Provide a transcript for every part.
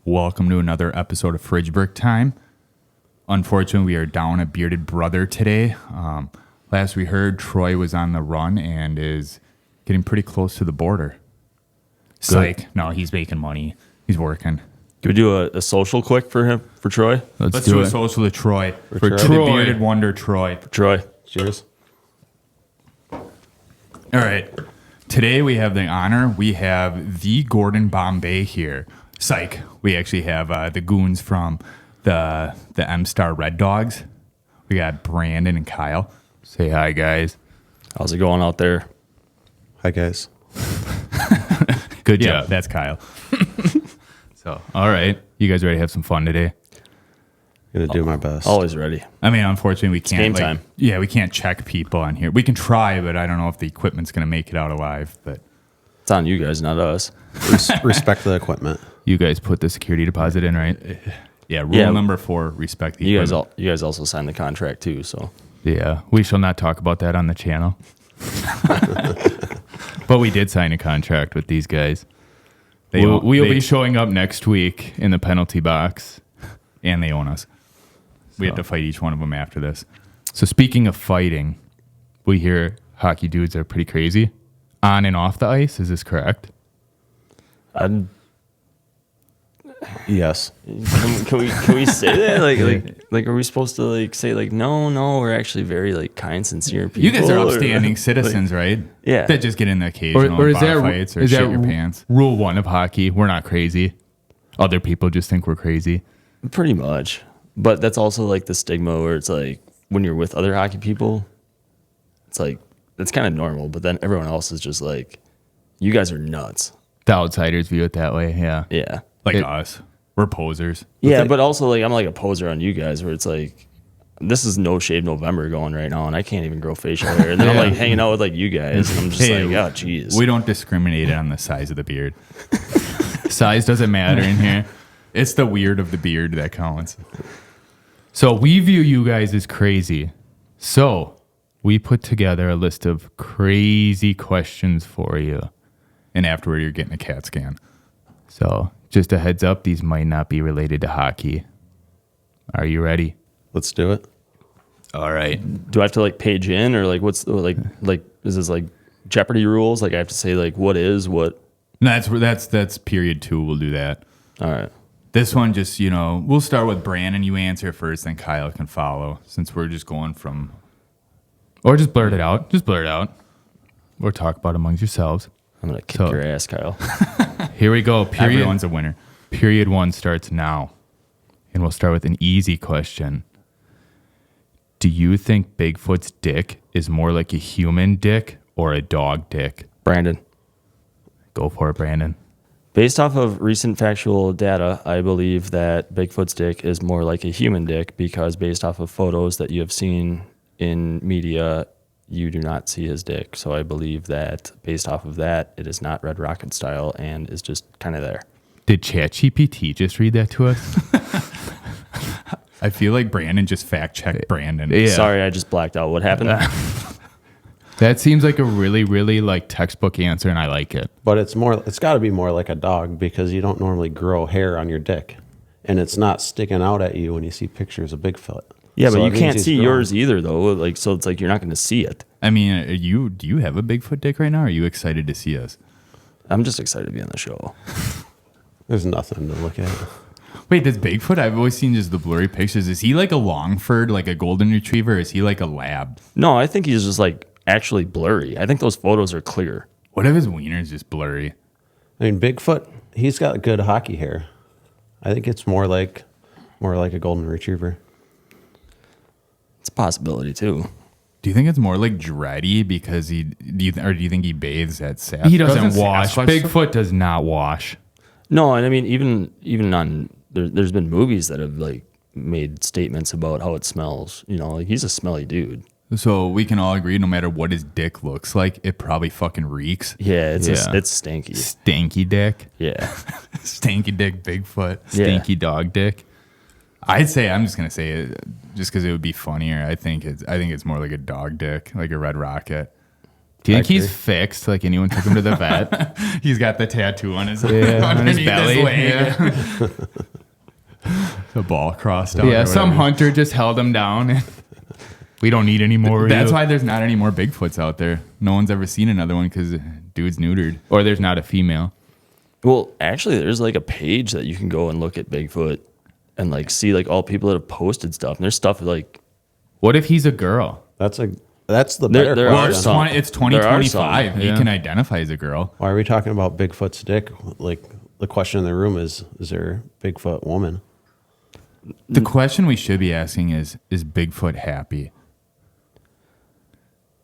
Welcome to another episode of Fridge Brick Time. Unfortunately, we are down a bearded brother today. Last we heard, Troy was on the run and is getting pretty close to the border. Psych. No, he's making money. He's working. Can we do a social quick for him, for Troy? Let's do a social to Troy. For Troy. The bearded wonder, Troy. For Troy. Cheers. All right. Today we have the honor. We have the Gordon Bombay here. Psych. We actually have the goons from the M-Star Red Dogs. We got Brandon and Kyle. Say hi, guys. How's it going out there? Hi, guys. Good job. That's Kyle. So, all right. You guys ready to have some fun today? Gonna do my best. Always ready. I mean, unfortunately, we can't. Game time. Yeah, we can't check people on here. We can try, but I don't know if the equipment's going to make it out alive. But It's on you guys, not us. Respect the equipment. you guys put the security deposit in, right? Yeah. Rule number 4: respect the equipment. You guys also signed the contract too, so Yeah, we shall not talk about that on the channel. But we did sign a contract with these guys. We'll be showing up next week in the penalty box, and they own us. We have to fight each one of them after this. So speaking of fighting, we hear hockey dudes are pretty crazy on and off the ice. Is this correct? Yes. Can we say that? Like are we supposed to say no, we're actually very kind, sincere people? You guys are upstanding citizens, right? Yeah. That just get in the occasional is bar that, fights or is shit that your pants. Rule 1 of hockey? We're not crazy. Other people just think we're crazy. Pretty much. But that's also the stigma where it's when you're with other hockey people, it's it's kind of normal, but then everyone else is just you guys are nuts. The outsiders view it that way, yeah. Yeah. Us. We're posers. Yeah, but also I'm a poser on you guys where it's this is No Shave November going right now and I can't even grow facial hair. And then I'm hanging out with you guys and I'm just oh geez. We don't discriminate on the size of the beard. Size doesn't matter in here. It's the weird of the beard that counts. So we view you guys as crazy. So we put together a list of crazy questions for you. And afterward, you're getting a CAT scan. So just a heads up, these might not be related to hockey. Are you ready? Let's do it. All right. Do I have to page in or what's is this Jeopardy rules? I have to say what is what? No, that's period 2. We'll do that. All right. This one just, we'll start with Brandon. You answer first, then Kyle can follow since we're just going from. Or just blurt it out. Just blurt it out. Or talk about it amongst yourselves. I'm going to kick your ass, Kyle. Here we go. Everyone's a winner. Period 1 starts now. And we'll start with an easy question. Do you think Bigfoot's dick is more like a human dick or a dog dick? Brandon. Go for it, Brandon. Based off of recent factual data, I believe that Bigfoot's dick is more like a human dick because based off of photos that you have seen in media, you do not see his dick. So I believe that based off of that, it is not Red Rocket style and is just kind of there. Did ChatGPT just read that to us? I feel like Brandon just fact-checked Brandon. Yeah. Sorry, I just blacked out. What happened? That seems like a really, really textbook answer, and I like it. But it's got to be more like a dog because you don't normally grow hair on your dick. And it's not sticking out at you when you see pictures of Bigfoot. Yeah, So but it you means can't he's see grown. yours either, though. So it's you're not going to see it. I mean, do you have a Bigfoot dick right now? Or are you excited to see us? I'm just excited to be on the show. There's nothing to look at. Wait, this Bigfoot? I've always seen just the blurry pictures. Is he like a Longford, like a golden retriever? Or is he like a lab? No, I think he's just actually blurry. I think those photos are clear. What if his wiener's just blurry? I mean, Bigfoot, he's got good hockey hair. I think it's more like a golden retriever. It's a possibility, too. Do you think it's more like dready because do you think he bathes at Sasquatch? He doesn't wash. Sasquatch Bigfoot does not wash. No, and I mean, even on, there's been movies that have made statements about how it smells. He's a smelly dude. So we can all agree, no matter what his dick looks like, it probably fucking reeks. Yeah, it's Yeah. it's stanky. Stanky dick. Yeah. Stinky dick Bigfoot. Yeah. Stinky dog dick. I'm just gonna say it just because it would be funnier. I think it's more like a dog dick, like a Red Rocket. Do you think he's fixed? Like anyone took him to the vet? He's got the tattoo on his belly. Yeah. The ball crossed out. Yeah, some hunter just held him down. We don't need any more. That's why there's not any more Bigfoots out there. No one's ever seen another one because dude's neutered. Or there's not a female. Well, actually, there's like a page that you can go and look at Bigfoot and like see like all people that have posted stuff. And there's stuff like, what if he's a girl? That's the better there question. are It's 2025. Yeah. He can identify as a girl. Why are we talking about Bigfoot's dick? Like the question in the room is there a Bigfoot woman? The question we should be asking is Bigfoot happy?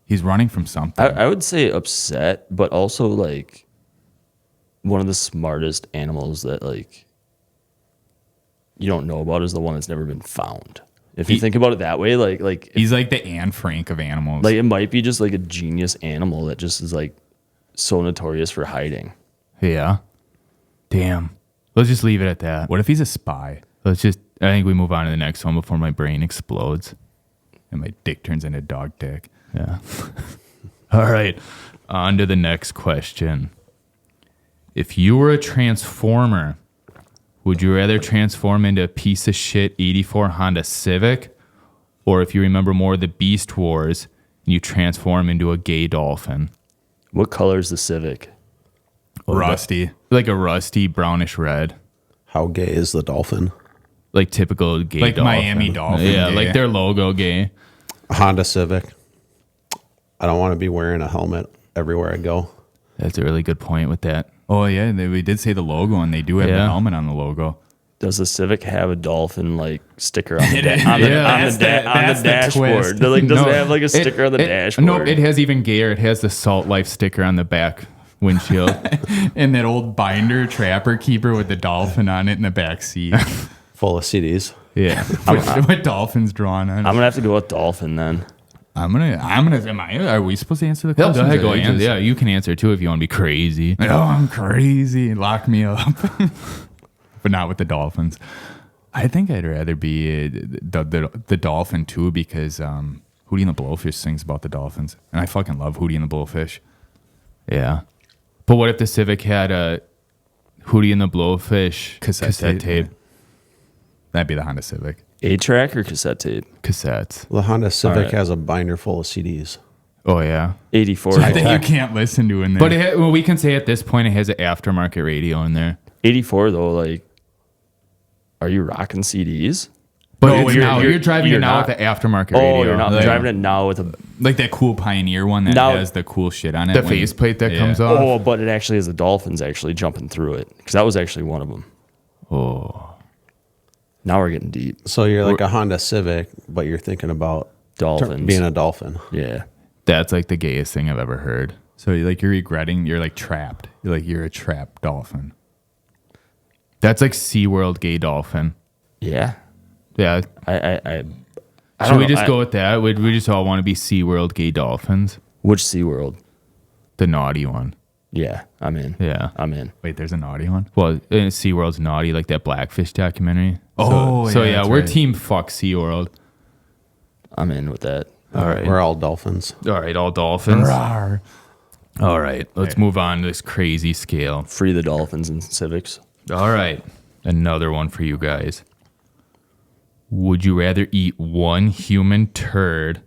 He's running from something. I would say upset, but also like one of the smartest animals that like you don't know about is the one that's never been found. If you think about it that way, like He's like the Anne Frank of animals. like it might be just like a genius animal that just is like so notorious for hiding. Yeah. Damn. Let's just leave it at that. What if he's a spy? I think we move on to the next one before my brain explodes. And my dick turns into dog dick. Yeah. All right. On to the next question. If you were a transformer, would you rather transform into a piece of shit 84 Honda Civic? Or if you remember more of the Beast Wars, you transform into a gay dolphin? What color is the Civic? Rusty. Like a rusty brownish red. How gay is the dolphin? Like typical gay Like dolphin. Miami Dolphin Yeah, gay. like their logo gay. A Honda Civic. I don't want to be wearing a helmet everywhere I go. That's a really good point with that. Oh, yeah. We did say the logo, and they do have the Yeah. helmet on the logo. Does the Civic have a dolphin like sticker on the, That's the dashboard? twist. Like, does No, it have like a sticker on the dashboard? No, it has even gayer. It has the Salt Life sticker on the back windshield. And that old binder trapper keeper with the dolphin on it in the back seat. Full of CDs. Yeah. with dolphins drawn on it. I'm gonna have to go with dolphin then. Are we supposed to answer the Go question? ahead, go answer. Yeah, you can answer too if you want to be crazy. Oh, I'm crazy. Lock me up. But not with the dolphins. I think I'd rather be the dolphin too because Hootie and the Blowfish sings about the dolphins. And I fucking love Hootie and the Blowfish. Yeah. But what if the Civic had a Hootie and the Blowfish cassette tape? That'd be the Honda Civic. 8-track or cassette tape? Cassettes. The Honda Civic right. has a binder full of CDs. Oh, yeah. 84. I think you can't listen to in there. But we can say at this point it has an aftermarket radio in there. 84 though, like, are you rocking CDs? But you're driving you're it now not- with the aftermarket radio. Oh, you're not Like- driving it now with a. like that cool Pioneer one that Now- has the cool shit on it. The faceplate that comes off. Oh, but it actually has the dolphins actually jumping through it because that was actually one of them. Oh. Now we're getting deep. So you're like a Honda Civic, but you're thinking about Dolphins. being a dolphin. Yeah. That's like the gayest thing I've ever heard. So you're regretting, you're like trapped. You're a trapped dolphin. That's like SeaWorld gay dolphin. Yeah. Yeah. I Should don't we know. just go with that? We just all want to be SeaWorld gay dolphins? Which SeaWorld? The naughty one. Yeah, I'm in. Yeah. I'm in. Wait, there's a naughty one? Well, SeaWorld's naughty, like that Blackfish documentary. Oh, so yeah, yeah, that's we're right. team fuck SeaWorld. I'm in with that. All right. We're all dolphins. All right, all dolphins. Rawr. All right, let's move on to this crazy scale. Free the dolphins and civics. All right, another one for you guys. Would you rather eat one human turd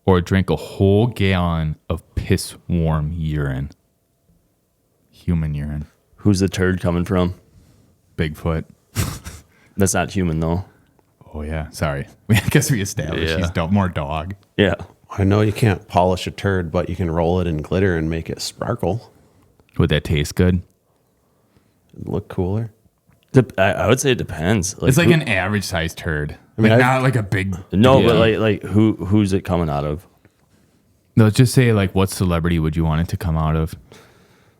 or drink a whole gallon of piss warm urine? Human urine. Who's the turd coming from? Bigfoot. That's not human though. Oh, yeah. Sorry. I guess we established Yeah. he's more dog. Yeah. I know you can't polish a turd, but you can roll it in glitter and make it sparkle. Would that taste good? It'd look cooler. I would say it depends. It's like who- an average sized turd. mean, not like a big. no, Yeah. but like who's it coming out of? Let's just say, like, what celebrity would you want it to come out of?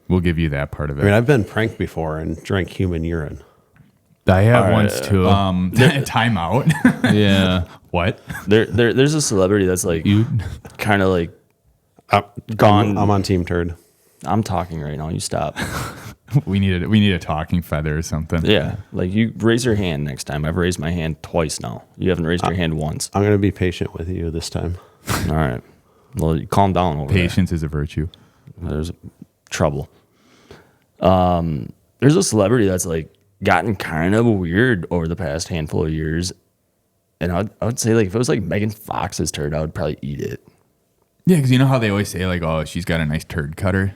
We'll give you that part of it. I mean, I've been pranked before and drank human urine. I have right, once too. Time out. Yeah. What? There's a celebrity that's like You kind of like I'm on Team Turd. I'm talking right now. You stop. We need a talking feather or something. Yeah, like you raise your hand next time. I've raised my hand twice now. You haven't raised your hand once. I'm going to be patient with you this time. All right. Well, you calm down over Patience is a virtue. there. There's trouble. There's a celebrity that's like gotten kind of weird over the past handful of years. And I would say like if it was like Megan Fox's turd, I would probably eat it. Yeah, because you know how they always say like, oh, she's got a nice turd cutter,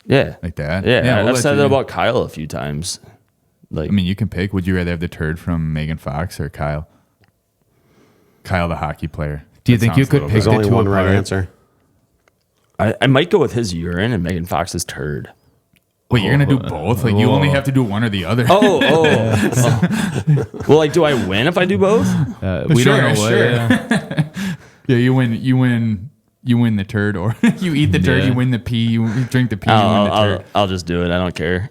Yeah. like that. Yeah, we'll I've let said you- that about Kyle a few times. Like, I mean, you can pick. Would you rather have the turd from Megan Fox or Kyle? Kyle, the hockey player. Do you That think you sounds a could little pick There's the only two one right apart? answer. I might go with his urine and Megan Fox's turd. Wait, you're gonna do both? Like you only have to do one or the other? Oh. Well, like, do I win if I do both? We Sure, don't know what. sure. Yeah. Yeah, you win. You win the turd, or you eat the turd. Yeah. You win the pee. You drink the pee. You win the turd. I'll just do it. I don't care.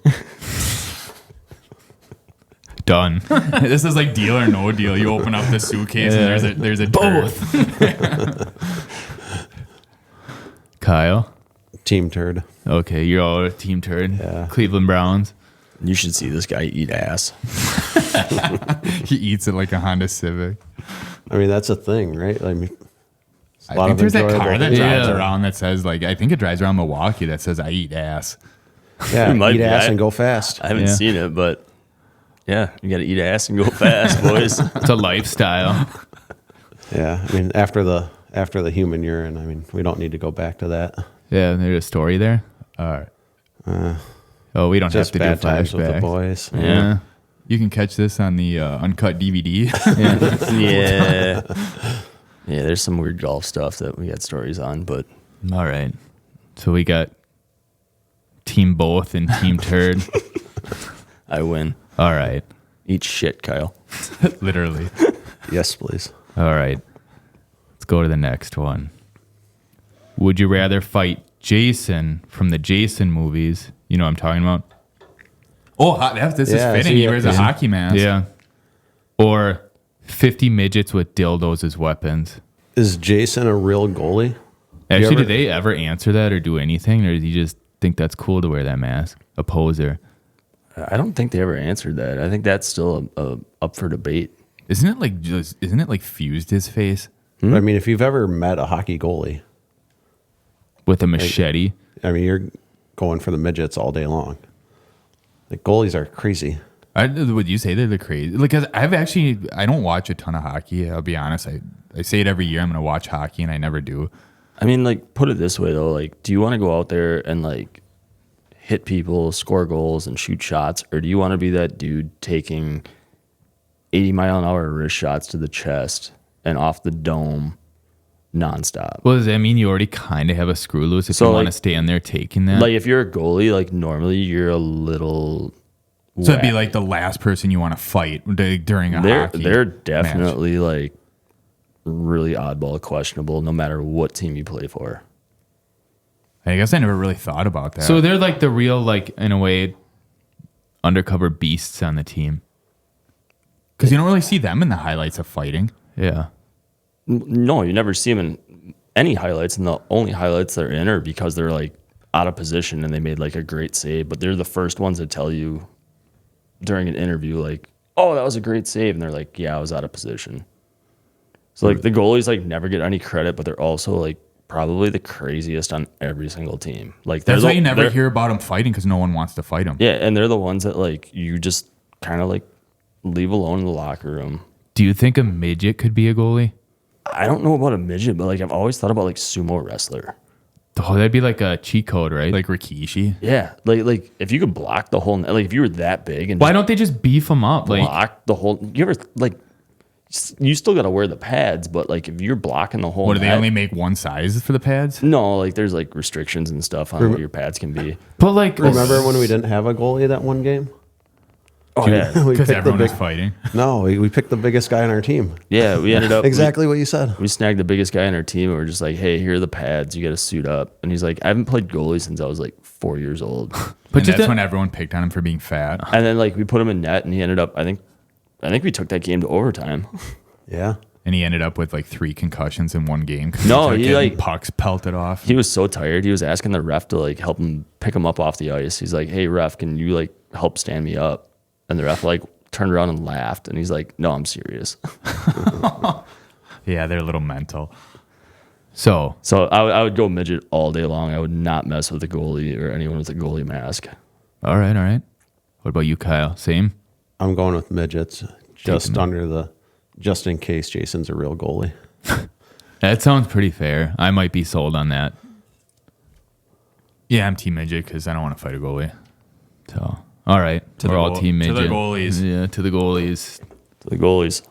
Done. This is like Deal or No Deal. You open up the suitcase and there's a Both. turd. Kyle. Team turd. Okay, you're all team turd. Yeah. Cleveland Browns. You should see this guy eat ass. He eats it like a Honda Civic. I mean, that's a thing, right? I mean, it's a I lot think of there's that enjoyable car that things. drives Yeah. around that says like I think it drives around Milwaukee that says I eat ass. Yeah, It might eat be. ass I- and go fast. I haven't Yeah. seen it, but yeah, you got to eat ass and go fast, boys. It's a lifestyle. Yeah, I mean, after the human urine, I mean, we don't need to go back to that. Yeah, there's a story there. All right. Oh, we don't have Just to do a bad times with the flashback. boys. Yeah. You can catch this on the uncut DVD. Yeah. Yeah, there's some weird golf stuff that we got stories on, but All right. So we got team both and team turd. I win. All right. Eat shit, Kyle. Literally. Yes, please. All right. Let's go to the next one. Would you rather fight Jason from the Jason movies? You know what I'm talking about? Oh, this is Yeah, fitting. so He you- wears a yeah. hockey mask. Yeah. Or 50 midgets with dildos as weapons. Is Jason a real goalie? Actually, ever- do they ever answer that or do anything? Or does he just think that's cool to wear that mask? A poser. I don't think they ever answered that. I think that's still up for debate. Isn't it like fused his face? I mean, if you've ever met a hockey goalie, With a machete. I mean, you're going for the midgets all day long. Like, goalies are crazy. Would you say they're the crazy? Because I don't watch a ton of hockey. I'll be honest. I say it every year. I'm going to watch hockey, and I never do. I mean, like, put it this way, though. Like, do you want to go out there and, like, hit people, score goals, and shoot shots? Or do you want to be that dude taking 80-mile-an-hour wrist shots to the chest and off the dome nonstop? Well, does that mean you already kind of have a screw loose if So, you want to like- stand there taking that? Like, if you're a goalie, like, normally you're a little... So it'd be whack. like the last person you want to fight during a They're hockey match. definitely, like, really oddball questionable no matter what team you play for. I guess I never really thought about that. So they're like the real, like, in a way, undercover beasts on the team. Because you don't really see them in the highlights of fighting. Yeah. No, you never see them in any highlights, and the only highlights they're in are because they're like out of position and they made like a great save. But they're the first ones to tell you during an interview, like, "Oh, that was a great save," and they're like, "Yeah, I was out of position." So like the goalies like never get any credit, but they're also like probably the craziest on every single team. Like That's they're why you never they're- hear about them fighting because no one wants to fight them. Yeah, and they're the ones that like you just kind of like leave alone in the locker room. Do you think a midget could be a goalie? I don't know about a midget, but like I've always thought about like sumo wrestler. Oh, that'd be like a cheat code, right? Like Rikishi. Yeah, like if you could block the whole, like if you were that big and why don't they just beef them up? Like, block the whole, you ever like, you still got to wear the pads, but like if you're blocking the whole, What, do they net- only make one size for the pads? No, like there's like restrictions and stuff on what your pads can be. but like, Remember when we didn't have a goalie that one game? Oh yeah, We Because picked the everyone big, is fighting. no, we picked the biggest guy on our team. yeah. We ended up Exactly what you said. We snagged the biggest guy on our team, and we're just like, hey, here are the pads. You got to suit up. And he's like, I haven't played goalie since I was like 4 years old. but And just that's when everyone picked on him for being fat. And then like we put him in net, and he ended up. I think we took that game to overtime. Yeah. And he ended up with like 3 concussions in one game. 'cause No, kept he, getting like- pucks pelted off. He was so tired. He was asking the ref to like help him pick him up off the ice. He's like, hey ref, can you like help stand me up? And the ref like turned around and laughed, and he's like, no, I'm serious. Yeah, they're a little mental. So I would go midget all day long. I would not mess with a goalie or anyone with a goalie mask. all right. What about you, Kyle? Same? I'm going with midgets, just in case Jason's a real goalie. That sounds pretty fair. I might be sold on that. Yeah, I'm team midget because I don't want to fight a goalie. So, all right. We're all team midget. To the goalies. Yeah, to the goalies. To the goalies.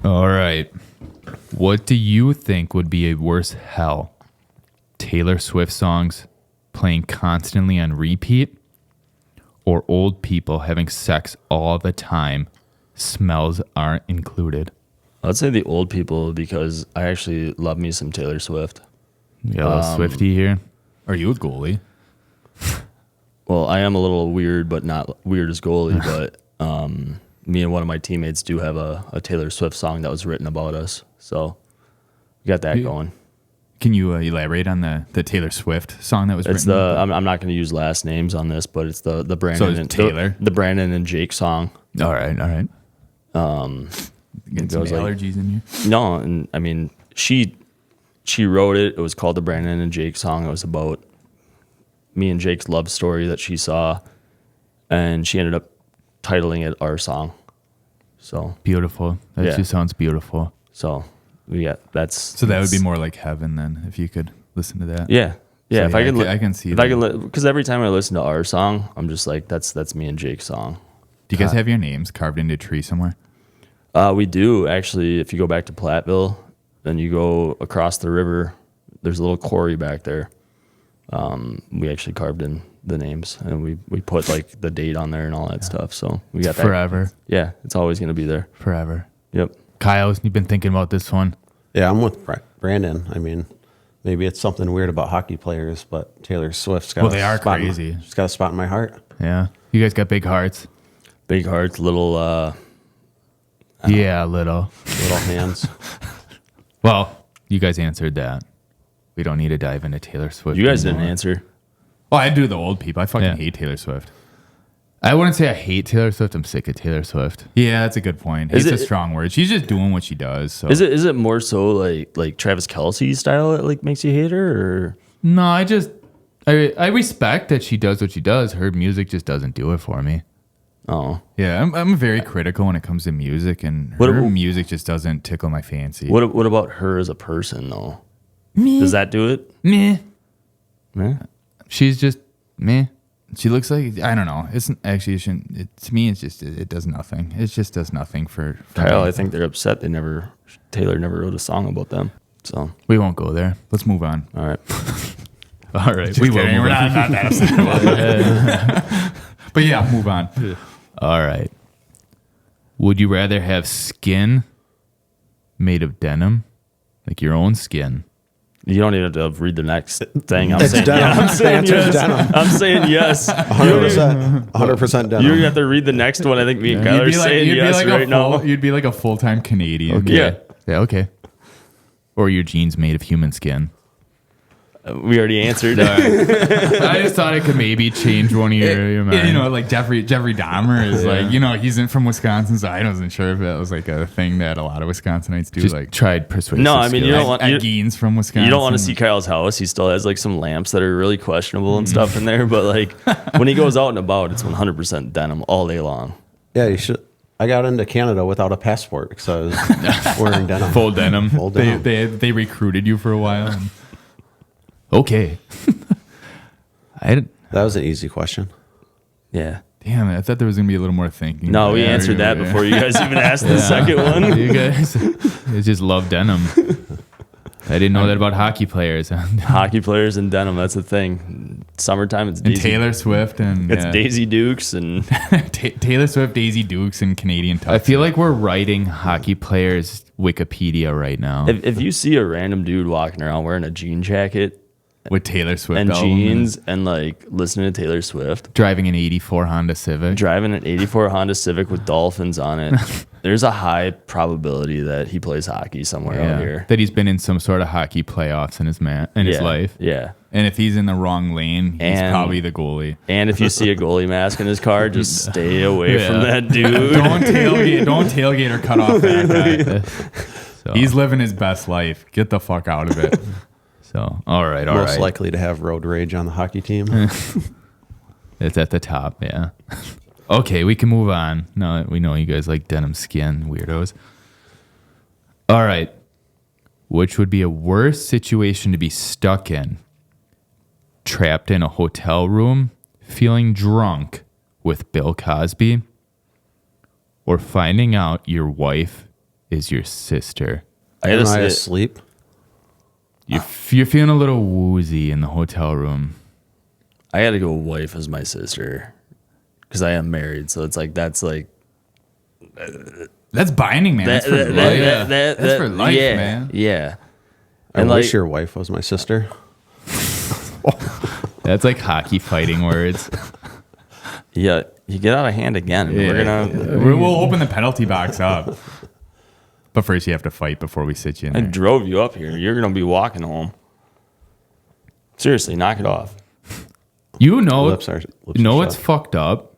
All right. What do you think would be a worse hell? Taylor Swift songs playing constantly on repeat, or old people having sex all the time? Smells aren't included. I'd say the old people because I actually love me some Taylor Swift. You got a little Swifty here. Are you a goalie? Well, I am a little weird, but not weird as goalie. But me and one of my teammates do have a Taylor Swift song that was written about us. So we got that going. Can you elaborate on the Taylor Swift song that was It's written? I'm not going to use last names on this, but it's the Brandon So it's and Taylor? the Brandon and Jake song. All right. Get some goes like- allergies in you. No, and I mean she wrote it. It was called the Brandon and Jake song. It was about me and Jake's love story that she saw, and she ended up titling it our song. So Beautiful. That Yeah. just sounds beautiful. so that's So that would be more like heaven then, if you could listen to that. yeah. So If I can, I can see if that. I can, because every time I listen to our song, I'm just like, that's me and Jake's song. Do you guys have your names carved into a tree somewhere? We do actually. If you go back to Platteville, then you go across the river. There's a little quarry back there. We actually carved in the names, and we put like the date on there and all that stuff. So we got that Forever. Yeah, it's always gonna be there. Forever. Yep. Kyle, you've been thinking about this one. Yeah, I'm with Brandon. I mean, maybe it's something weird about hockey players, but Taylor Swift's got They are crazy. She's got a spot in my heart. Yeah. You guys got big hearts? Big hearts, little. Yeah, little. Little hands. Well, you guys answered that. We don't need to dive into Taylor Swift. You guys didn't anymore. answer. Oh, I do the old people. I fucking hate Taylor Swift. I wouldn't say I hate Taylor Swift. I'm sick of Taylor Swift. Yeah, that's a good point. Is It's it- a strong word. She's just doing what she does. So. Is it more so like Travis Kelce style that like makes you hate her, or No, I respect that she does what she does. Her music just doesn't do it for me. oh, Yeah, I'm very critical when it comes to music, and What- her music just doesn't tickle my fancy. what about her as a person though? Meh. Does that do it? Meh. Yeah. She's just meh. She looks like, I don't know. It's actually, to me, it's just, it does nothing. It just does nothing for Kyle, me. I think they're upset Taylor never wrote a song about them. So, We won't go there. Let's move on. all right. All right. We will move on. Not that upset about it. But yeah, move on. All right. Would you rather have skin made of denim? Like your own skin? You don't even have to read the next thing. I'm It's saying, denim. I'm saying The answer's yes. denim. I'm saying yes. 100% denim. You have to read the next one. I think me and Kyle are saying yes right now. You'd be like a full-time Canadian. Okay. Yeah. Yeah, okay. Or your jeans made of human skin. We already answered. I just thought it could maybe change one of your mind. You know, like Jeffrey Dahmer is like, you know, he's in from Wisconsin, so I wasn't sure if that was like a thing that a lot of Wisconsinites do. Just like tried persuasive. No, I mean, you skills. don't want at Geens from Wisconsin. You don't want to see Kyle's house. He still has like some lamps that are really questionable and stuff in there. But like when he goes out and about, it's 100% denim all day long. Yeah, you should. I got into Canada without a passport because I was wearing denim. full denim. Full denim. They recruited you for a while. And, okay. That was an easy question. Yeah. Damn it! I thought there was gonna be a little more thinking. No, we answered that before you guys even asked the second one. You guys just love denim. I didn't know that about hockey players. And Hockey players and denim, that's the thing. Summertime, it's Daisy. Taylor Swift and It's Daisy Dukes and Taylor Swift, Daisy Dukes, and Canadian Tux. I feel like we're writing hockey players Wikipedia right now. if you see a random dude walking around wearing a jean jacket with Taylor Swift and album jeans and like listening to Taylor Swift, driving an '84 Honda Civic. driving an 84 Honda Civic with dolphins on it, there's a high probability that he plays hockey somewhere out here. That he's been in some sort of hockey playoffs in his his life. Yeah. And if he's in the wrong lane, he's And- probably the goalie. And if you see a goalie mask in his car, just stay away Yeah. from that dude. Don't tailgate or cut off that guy. So He's living his best life. Get the fuck out of it. So all right. Most likely to have road rage on the hockey team. It's at the top, yeah. Okay, we can move on. No, we know you guys like denim skin, weirdos. All right. Which would be a worse situation to be stuck in? Trapped in a hotel room, feeling drunk with Bill Cosby, or finding out your wife is your sister? Am I asleep? You're feeling a little woozy in the hotel room. I had to go wife as my sister because I am married. So it's like, that's binding, man. That's for life. That's for life, yeah, man. Yeah. I wish your wife was my sister. That's like hockey fighting words. Yeah. You get out of hand again. Yeah. We'll open the penalty box up. But first you have to fight before we sit you in I there. drove you up here. You're going to be walking home. Seriously, knock it off. You know, Lips are what's shut. fucked up?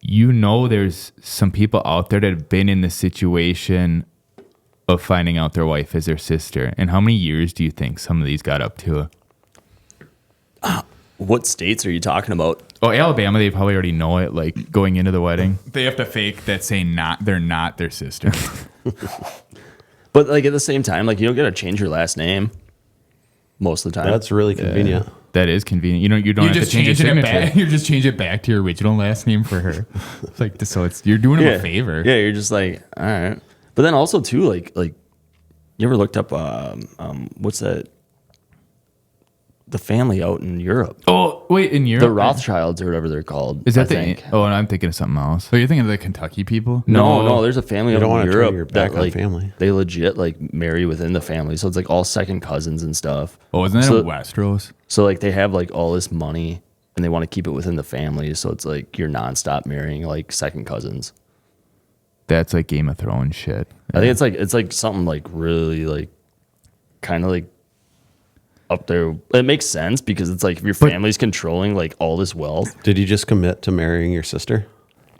You know there's some people out there that have been in the situation of finding out their wife is their sister. And how many years do you think some of these got up to? What states are you talking about? Oh, Alabama, they probably already know it, like going into the wedding. They have to fake that saying they're not their sister. But like at the same time, like you don't get to change your last name most of the time. That's really convenient. That is convenient. You don't You have just to change your change it signature. back. You just change it back to your original last name for her. It's like you're doing him a favor. Yeah, you're just like, all right. But then also too, like you ever looked up what's that? The family out in Europe, Oh, wait, in Europe? the Rothschilds or whatever they're called. Is that I think. Oh, and I'm thinking of something else. So you're thinking of the Kentucky people? No, there's a family You out don't in wanna turn Europe your back that on like family. they legit like marry within the family, so it's like all second cousins and stuff. Oh, isn't that So- in Westeros? So like they have like all this money and they want to keep it within the family, so it's like you're nonstop marrying like second cousins. That's like Game of Thrones shit. I think it's like something like really like kind of like up there. It makes sense because it's like if your family's controlling like all this wealth. Did you just commit to marrying your sister?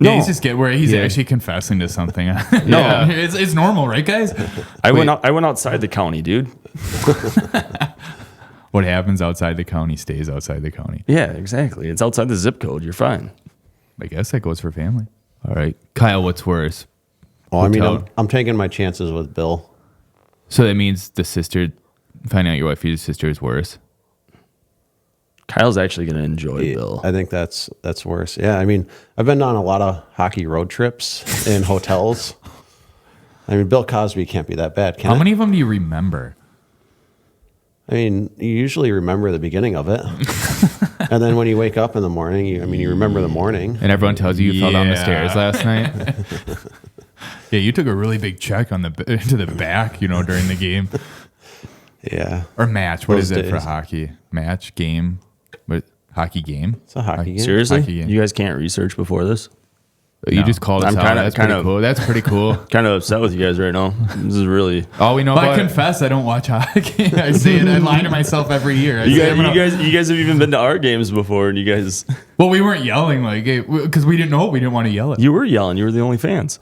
Yeah, No. he's just where he's actually confessing to something. Yeah. it's normal, right, guys? I went outside the county, dude. What happens outside the county stays outside the county. Yeah, exactly. It's outside the zip code. You're fine. I guess that goes for family. All right. Kyle, what's worse? Well, I mean, Hotel. I'm taking my chances with Bill. So that means the sister, finding out your wife is your sister is worse. Kyle's actually going to enjoy Bill. I think that's worse. Yeah, I mean, I've been on a lot of hockey road trips in hotels. I mean, Bill Cosby can't be that bad, can How it? many of them do you remember? I mean, you usually remember the beginning of it. And then when you wake up in the morning, you remember the morning. And everyone tells you fell down the Yeah. stairs last night. Yeah, you took a really big check on to the back, during the game Yeah. or match. What Those is it for days. hockey? Match, game, what? Hockey game. It's a hockey game. Seriously? Hockey game. You guys can't research before this? You just called us I'm out. kinda- That's pretty kinda- cool. That's pretty cool. Kind of upset with you guys right now. This is really... All we know But I about confess, I don't watch hockey. I say it. I lie to myself every year. You guys have even been to our games before, and you guys... Well, we weren't yelling because we didn't know. We didn't want to yell it. You were yelling. You were the only fans.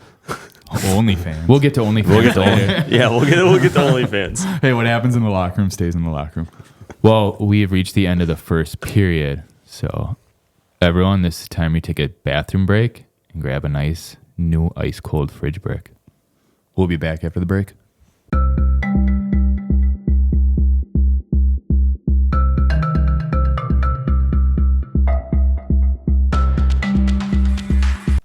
OnlyFans. We'll get to OnlyFans. We'll get to later. Yeah, we'll get the only fans. Hey, what happens in the locker room stays in the locker room. Well, we have reached the end of the first period. So, everyone, this is time we take a bathroom break and grab a nice new ice cold fridge brick. We'll be back after the break.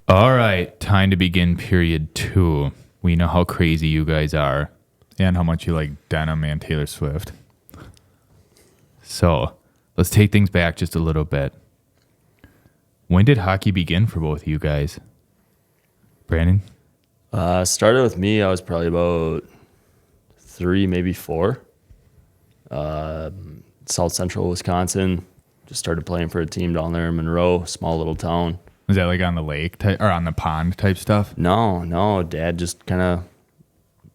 All right, time to begin period 2. We know how crazy you guys are. And how much you like denim and Taylor Swift. So, let's take things back just a little bit. When did hockey begin for both of you guys? Brandon? Started with me. I was probably about 3, maybe 4. South Central Wisconsin. Just started playing for a team down there in Monroe, small little town. Was that like on the lake type or on the pond type stuff? No.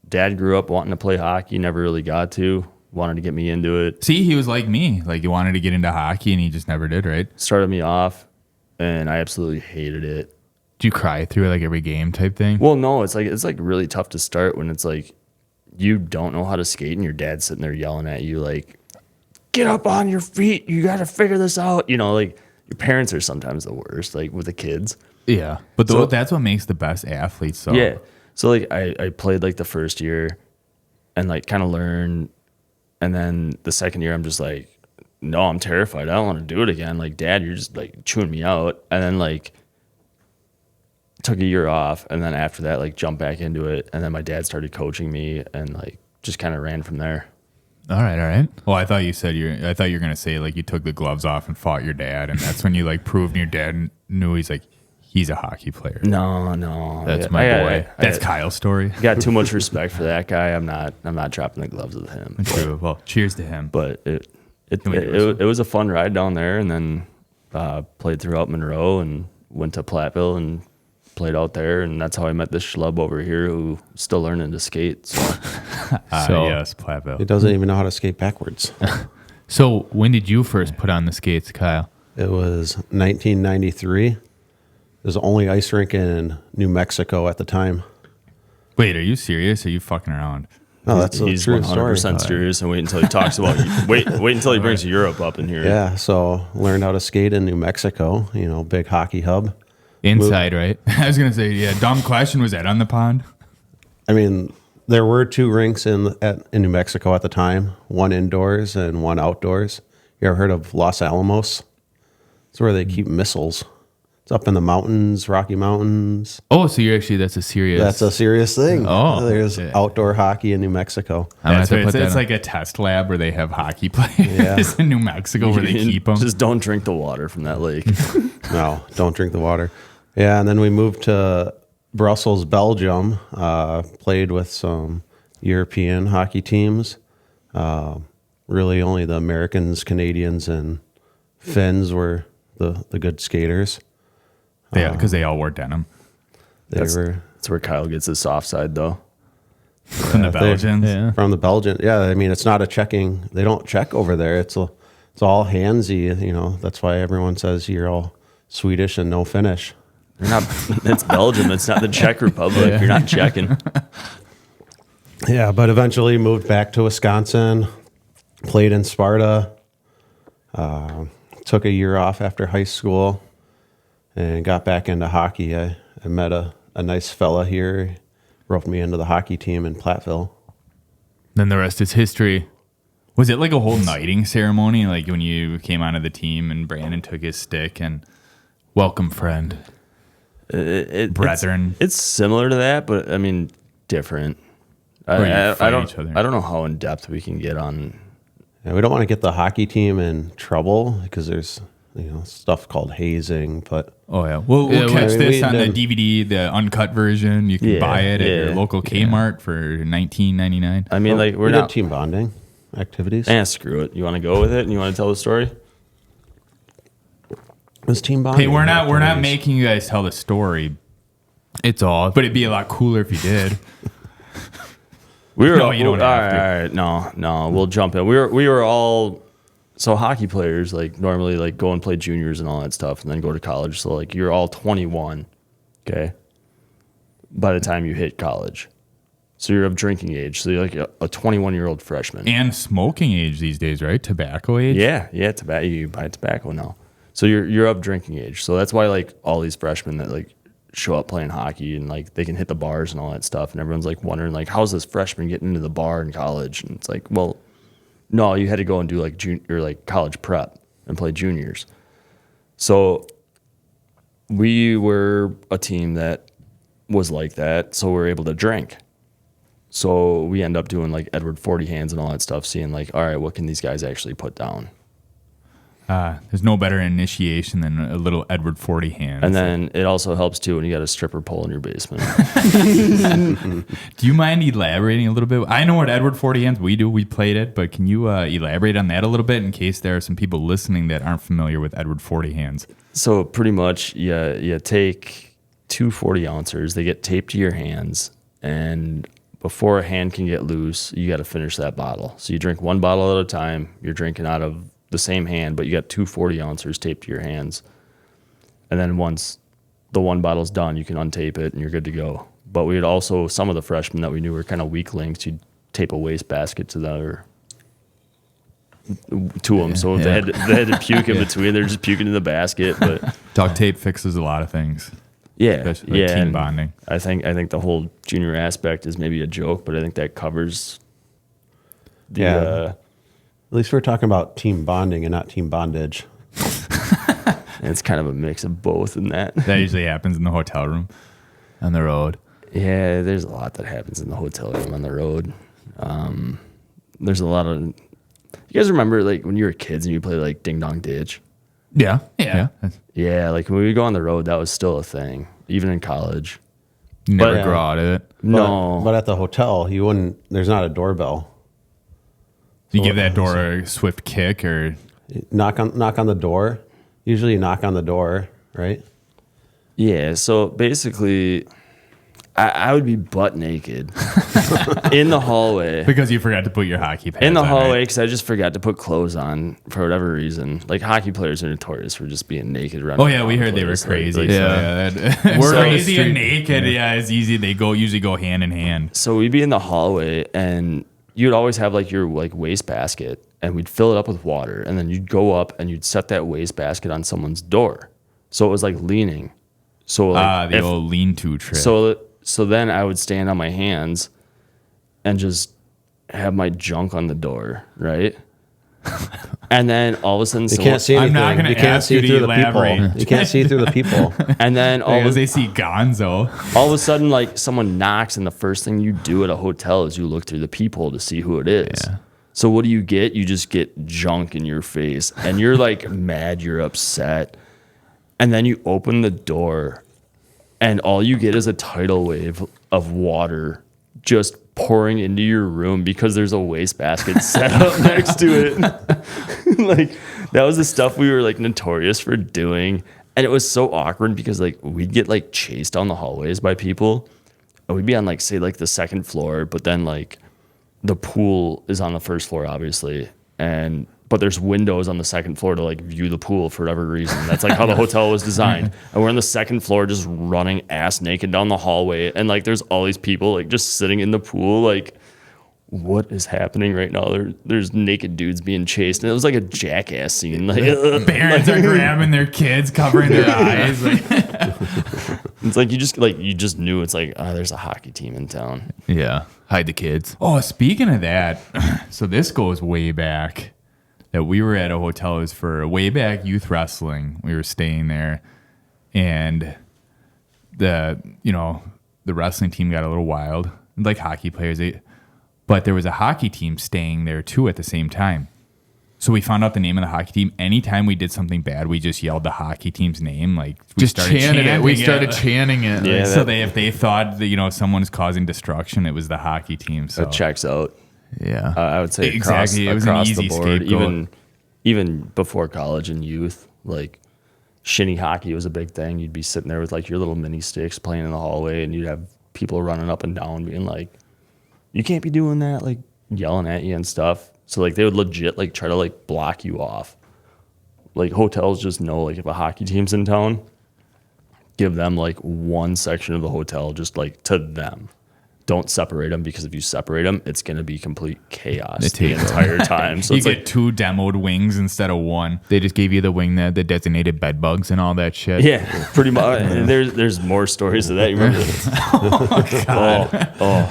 Dad grew up wanting to play hockey, never really got to. Wanted to get me into it. See, he was like me. Like he wanted to get into hockey and he just never did, right? Started me off, and I absolutely hated it. Did you cry through like every game type thing? Well, no, it's like really tough to start when it's like you don't know how to skate and your dad's sitting there yelling at you like, get up on your feet, you got to figure this out. You know, like your parents are sometimes the worst, like with the kids. Yeah, but that's what makes the best athletes. So. Yeah. So like I played like the first year and like kind of learned. And then the second year I'm just like, no, I'm terrified. I don't want to do it again. Like, Dad, you're just like chewing me out. And then like took a year off. And then after that, like jumped back into it. And then my dad started coaching me and like just kind of ran from there. All right. Well, I thought you were gonna say like you took the gloves off and fought your dad, and that's when you like proved your dad knew he's a hockey player. No. That's my boy. That's Kyle's story. Got too much respect for that guy. I'm not dropping the gloves with him. True. Well, cheers to him. But it was a fun ride down there, and then played throughout Monroe and went to Platteville and played out there, and that's how I met this schlub over here who's still learning to skate. So, yes, Platteville. He doesn't even know how to skate backwards. So when did you first put on the skates, Kyle? It was 1993. It was the only ice rink in New Mexico at the time. Wait, are you serious? Or are you fucking around? No, that's a he's true 100% story. serious, and wait until he talks about wait until he brings Europe up in here. Yeah, so learned how to skate in New Mexico, big hockey hub. Inside, right? I was going to say, yeah, dumb question. Was that on the pond? I mean, there were 2 rinks in New Mexico at the time, one indoors and one outdoors. You ever heard of Los Alamos? It's where they keep missiles. It's up in the mountains, Rocky Mountains. Oh, so that's a serious... That's a serious thing. Oh. There's outdoor hockey in New Mexico. It's like a test lab where they have hockey players in New Mexico where they keep them. Just don't drink the water from that lake. No, don't drink the water. Yeah, and then we moved to Brussels, Belgium, played with some European hockey teams. Really only the Americans, Canadians, and Finns were the good skaters. Yeah, because they all wore denim. That's where Kyle gets his soft side, though. From the Belgians. Yeah. From the Belgian. Yeah, I mean, it's not a checking. They don't check over there. It's all handsy, That's why everyone says you're all Swedish and no Finnish. You're not. It's Belgium. It's not the Czech Republic. Yeah. You're not checking. Yeah, but eventually moved back to Wisconsin, played in Sparta, took a year off after high school, and got back into hockey. I met a nice fella here, roped me into the hockey team in Platteville. Then the rest is history. Was it like a whole knighting ceremony, like when you came onto the team and Brandon took his stick and welcome, friend? Brethren. It's similar to that, but I mean different. I don't know how in depth we can get on. Yeah, we don't want to get the hockey team in trouble because there's stuff called hazing. But we'll catch this on the DVD, the uncut version. You can buy it at your local Kmart for $19.99. I mean, we did team bonding activities. Screw it. You want to go with it and you want to tell the story? Was team bonding? Hey, we're not making you guys tell the story. It's all, but it'd be a lot cooler if you did. You don't have to. All right, no, we'll jump in. We were all hockey players. Like normally, like go and play juniors and all that stuff, and then go to college. So like you're all 21, okay. By the time you hit college, so you're of drinking age. So you're like a 21-year-old freshman and smoking age these days, right? Tobacco age. Yeah, tobacco. You buy tobacco now. So you're of drinking age. So that's why like all these freshmen that like show up playing hockey and like they can hit the bars and all that stuff, and everyone's like wondering like how's this freshman getting into the bar in college? And it's like, well, no, you had to go and do like college prep and play juniors. So we were a team that was like that, so we were able to drink. So we end up doing like Edward 40 hands and all that stuff, seeing like, all right, what can these guys actually put down? There's no better initiation than a little Edward 40 hands. And then it also helps too when you got a stripper pole in your basement. Do you mind elaborating a little bit? I know what Edward 40 hands we do. We played it, but can you elaborate on that a little bit in case there are some people listening that aren't familiar with Edward 40 hands? So pretty much, you take 2 40-ounces. They get taped to your hands, and before a hand can get loose, you got to finish that bottle. So you drink 1 bottle at a time. You're drinking out of the same hand, but you got 2 40-ounces taped to your hands. And then once the 1 bottle's done, you can untape it and you're good to go. But we had also, some of the freshmen that we knew were kind of weak links. You'd tape a wastebasket to them. So if they had to puke in between, they're just puking in the basket. But Duct tape fixes a lot of things. Yeah, especially like team and bonding. I think the whole junior aspect is maybe a joke, but I think that covers the. At least we're talking about team bonding and not team bondage. It's kind of a mix of both in that. That usually happens in the hotel room on the road. Yeah, there's a lot that happens in the hotel room on the road. There's a lot of. You guys remember like when you were kids and you played like Ding Dong Ditch? Yeah. Yeah, like when we would go on the road, that was still a thing, even in college. You never But- grow out of it. No, But at the hotel, you wouldn't. There's not a doorbell. You give that door a swift kick, or Knock on the door. Usually, you knock on the door, right? yeah. So basically, I would be butt naked in the hallway. because you forgot to put your hockey pads In the on, hallway, right? because I just forgot to put clothes on for whatever reason. Like hockey players are notorious for just being naked around. Oh yeah, we heard they were crazy. Like, We're So- crazy and naked. Yeah, it's easy. They usually go hand in hand. So we'd be in the hallway, and you'd always have like your like wastebasket, and we'd fill it up with water, and then you'd go up and you'd set that wastebasket on someone's door, so it was like leaning. So like The old lean-to trick. so then I would stand on my hands and just have my junk on the door, right? And then all of a sudden, You can't see anything. I'm not gonna you can't ask you see to through the elaborate. people. You can't see through the people. and then because they see Gonzo. all of a sudden, like someone knocks, and the first thing you do at a hotel is you look through the peephole to see who it is. Yeah. So what do you get? You just get junk in your face, and you're like mad, you're upset, and then you open the door, and all you get is a tidal wave of water just pouring into your room because there's a wastebasket set up next to it. Like that was the stuff we were like notorious for doing. And it was so awkward because like we'd get like chased down the hallways by people. And we'd be on like say like the second floor, but then like the pool is on the first floor obviously. But there's windows on the second floor to like view the pool for whatever reason. That's like how the hotel was designed. And we're on the second floor just running ass naked down the hallway. And like there's all these people like just sitting in the pool like, what is happening right now? There's naked dudes being chased. And it was like a Jackass scene. Like Parents are grabbing their kids, covering their eyes. it's like you just knew it's like, oh, there's a hockey team in town. Yeah, hide the kids. Oh, speaking of that, so this goes way back. That we were at a hotel. It was for way back youth wrestling. We were staying there, and the wrestling team got a little wild, like hockey players. But there was a hockey team staying there too at the same time. So we found out the name of the hockey team. Anytime we did something bad, we just yelled the hockey team's name. Like we started chanting it. We started chanting it. Yeah, So if they thought that someone's causing destruction, it was the hockey team. So That checks out. yeah, I would say exactly. Across, It was an across easy the board, scapegoat. even before college and youth, like shinny hockey was a big thing. You'd be sitting there with like your little mini sticks playing in the hallway, and you'd have people running up and down being like, "You can't be doing that!" Like yelling at you and stuff. So like they would legit like try to like block you off. Like hotels just know like if a hockey team's in town, give them like one section of the hotel just like to them. Don't separate them because if you separate them, it's going to be complete chaos the entire time. So you it's get like, 2 demoed wings instead of 1. They just gave you the wing that the designated bed bugs and all that shit. yeah, pretty much. And there's more stories of that. You remember?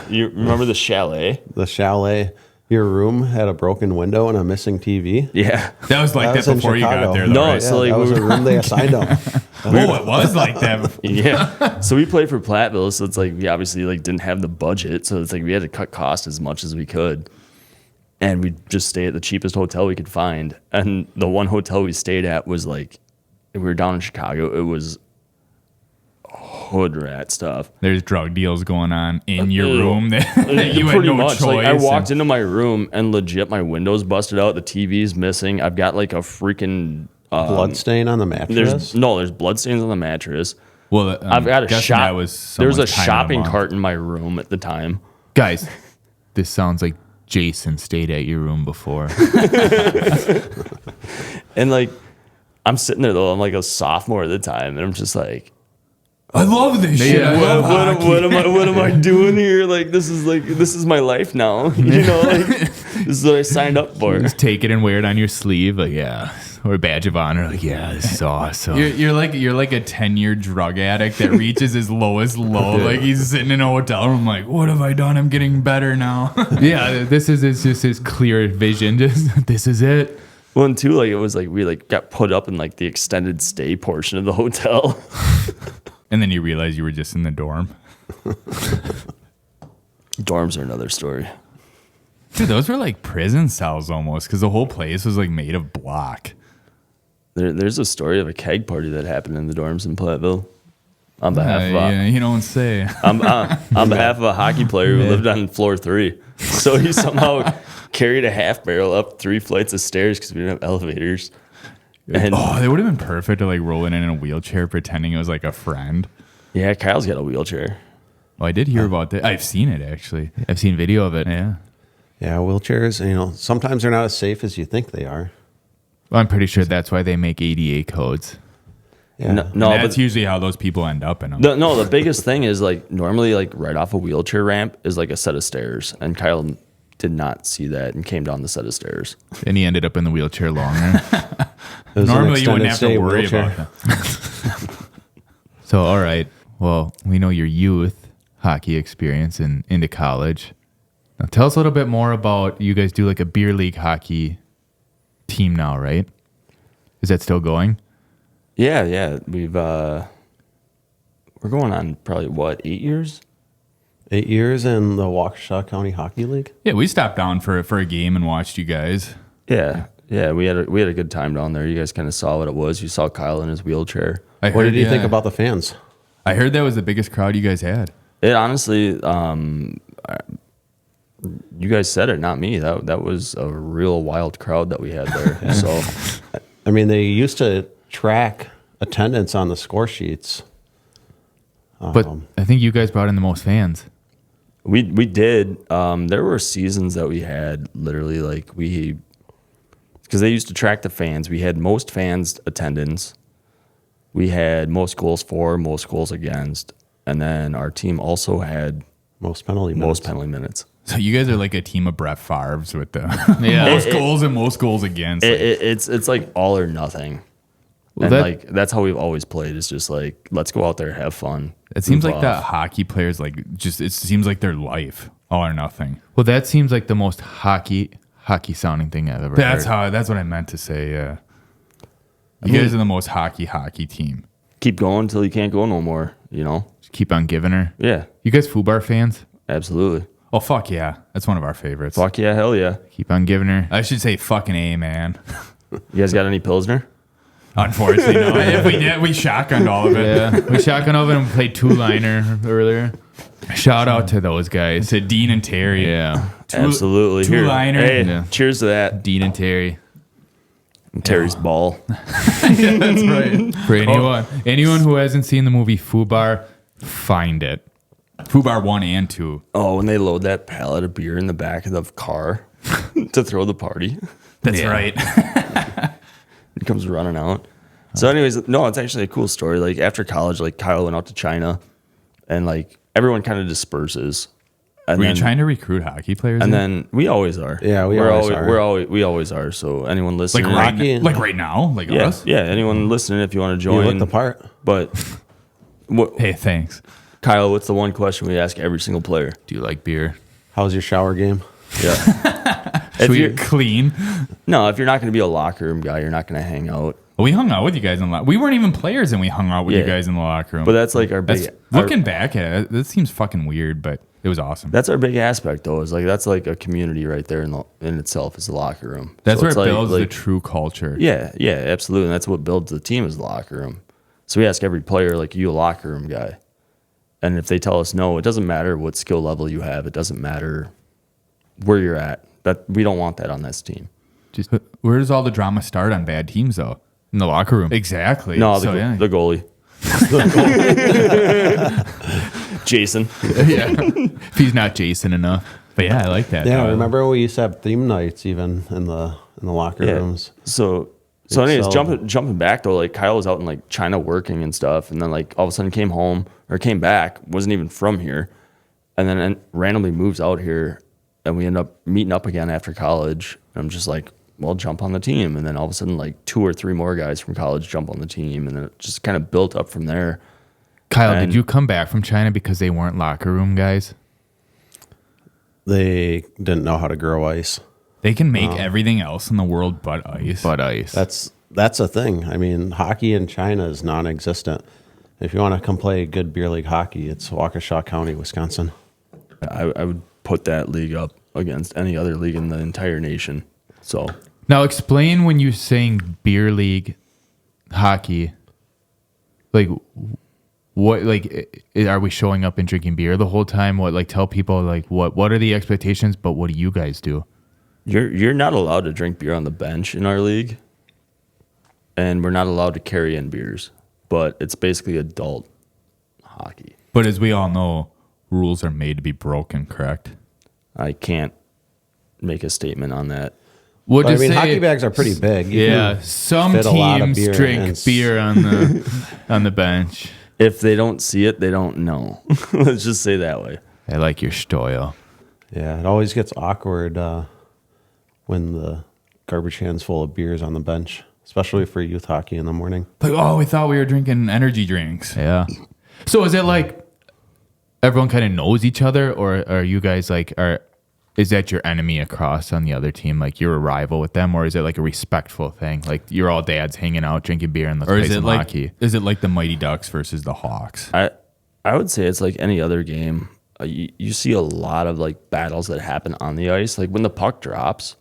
You remember the chalet? The chalet. Your room had a broken window and a missing TV. Yeah. That was like That was that in before you got Chicago. there, though, No, right? Yeah, So, like, that was we a room they assigned them. Oh, it was like that. Yeah. So we played for Platteville, so it's like we obviously like didn't have the budget, so it's like we had to cut costs as much as we could. And we'd just stay at the cheapest hotel we could find. And the one hotel we stayed at was like we were down in Chicago. It was hood rat stuff. There's drug deals going on in your Ew. room that you had Pretty no much. choice. Like I walked into my room and legit my window's busted out, the TV's missing. I've got like a freaking Blood stain on the mattress. there's blood stains on the mattress. Well, I've got a guessing shop. that was There was a someone's time of the shopping month. cart in my room at the time. Guys, this sounds like Jason stayed at your room before. And like I'm sitting there though, I'm like a sophomore at the time, and I'm just like, I love this shit. I love hockey. What am I doing here? Like this is my life now. You know, like this is what I signed up for. Just take it and wear it on your sleeve, like yeah, or a badge of honor. Like yeah, this is awesome. You're like a 10-year drug addict that reaches his lowest low. Like he's sitting in a hotel room, like what have I done? I'm getting better now. Yeah, this is just his clear vision. Just this is it. Well, and two, like it was like we like got put up in like the extended stay portion of the hotel. And then you realize you were just in the dorm. Dorms are another story. Dude, those were like prison cells almost, because the whole place was like made of block. There's a story of a keg party that happened in the dorms in Platteville. On behalf of yeah, you don't say. on behalf of a hockey player who lived on floor 3. So he somehow carried a half barrel up 3 flights of stairs because we didn't have elevators. And they would have been perfect to like roll in a wheelchair pretending it was like a friend. yeah, Kyle's got a wheelchair. Oh, I did hear about that. I've seen it actually. I've seen video of it. Yeah. Yeah, wheelchairs, sometimes they're not as safe as you think they are. Well, I'm pretty sure that's why they make ADA codes. Yeah. No, That's usually how those people end up in them. the biggest thing is like normally like right off a wheelchair ramp is like a set of stairs, and Kyle did not see that and came down the set of stairs. And he ended up in the wheelchair longer. It was an Normally you wouldn't extended have stay to worry wheelchair. about that. So, all right. Well, we know your youth hockey experience and into college. Now, tell us a little bit more about, you guys do like a beer league hockey team now, right? Is that still going? Yeah. We're going on probably 8 years? 8 years in the Waukesha County Hockey League. Yeah, we stopped down for a game and watched you guys. Yeah. We had a good time down there. You guys kind of saw what it was. You saw Kyle in his wheelchair. What did you think about the fans? I heard that was the biggest crowd you guys had. It honestly, you guys said it, not me. That was a real wild crowd that we had there. So, I mean, they used to track attendance on the score sheets. But I think you guys brought in the most fans. we did. There were seasons that we had literally like because they used to track the fans. We had most fans attendance. We had most goals for, most goals against, and then our team also had Most penalty minutes. So you guys are like a team of Brett Favre's with the most goals and most goals against. It's like all or nothing. Well, And that's how we've always played. It's just like, let's go out there, have fun. It seems like move that off. hockey players it seems like their life, all or nothing. Well, that seems like the most hockey sounding thing I've ever heard. That's what I meant to say. Yeah. You guys are the most hockey team. Keep going until you can't go no more, Just keep on giving her. Yeah, You guys FUBAR fans? absolutely. Oh, fuck yeah. That's one of our favorites. Fuck yeah, hell yeah. Keep on giving her. I should say fucking A, man. You guys got any Pilsner? Unfortunately, no. If we did, we shotgunned all of it. Yeah, we shotgunned all of it and played two-liner earlier. Shout out to those guys. To Dean and Terry. Yeah. Absolutely. Here. Two-liner. Hey, Yeah. cheers to that. Dean and Terry. And Terry's ball. Yeah, that's right. For anyone who hasn't seen the movie FUBAR, find it. FUBAR 1 and 2. Oh, when they load that pallet of beer in the back of the car to throw the party. That's right. It comes running out. So anyways, no, it's actually a cool story. Like after college, like Kyle went out to China and like everyone kind of disperses. And Were you trying to recruit hockey players? And then we always are. Yeah, we always are. So anyone listening, like right now, like yeah, us. yeah. Anyone listening, if you want to You join, look the part. But what, Hey, thanks. Kyle, what's the one question we ask every single player? Do you like beer? How's your shower game? Yeah. Should we clean? No, if you're not going to be a locker room guy, you're not going to hang out. We hung out with you guys in the we weren't even players and we hung out with you Yeah. guys in the locker room. But that's like our big. Looking back at it, that seems fucking weird, but it was awesome. That's our big aspect, though. Is like that's like a community right there in itself is the locker room. That's So where it it's builds the true culture. Yeah, absolutely. And that's what builds the team is the locker room. So we ask every player, like, are you a locker room guy? And if they tell us no, it doesn't matter what skill level you have. It doesn't matter where you're at. That we don't want that on this team. Just where does all the drama start on bad teams, though? In the locker room. Exactly. No, So, yeah. the goalie. Jason. Yeah. If he's not Jason enough. But yeah, I like that. Yeah, remember we used to have theme nights even in the locker rooms. So So anyways, jumping back though, like Kyle was out in like China working and stuff, and then like all of a sudden came back, wasn't even from here, and then randomly moves out here, and we end up meeting up again after college. And I'm just like, well, jump on the team, and then all of a sudden like 2 or 3 more guys from college jump on the team, and then it just kind of built up from there. Kyle, did you come back from China because they weren't locker room guys? They didn't know how to grow ice. They can make everything else in the world but ice. But ice. That's a thing. I mean, hockey in China is non-existent. If you want to come play good beer league hockey, it's Waukesha County, Wisconsin. I would put that league up against any other league in the entire nation. So now explain when you're saying beer league hockey, like what, like are we showing up and drinking beer the whole time? What, like tell people like what are the expectations, but what do you guys do? You're not allowed to drink beer on the bench in our league, and we're not allowed to carry in beers, but it's basically adult hockey. But as we all know, rules are made to be broken, correct? I can't make a statement on that. We'll I mean, hockey bags are pretty big. Some teams drink beer on the bench. If they don't see it, they don't know. Let's just say that way. I like your style. Yeah, it always gets awkward when the garbage can's full of beers on the bench, especially for youth hockey in the morning. Like, oh, we thought we were drinking energy drinks. Yeah. So is it like everyone kind of knows each other, or are you guys like, is that your enemy across on the other team? Like you're a rival with them, or is it like a respectful thing? Like you're all dads hanging out, drinking beer, and let's play some hockey. Is it like the Mighty Ducks versus the Hawks? I would say it's like any other game. You see a lot of like battles that happen on the ice. Like when the puck drops,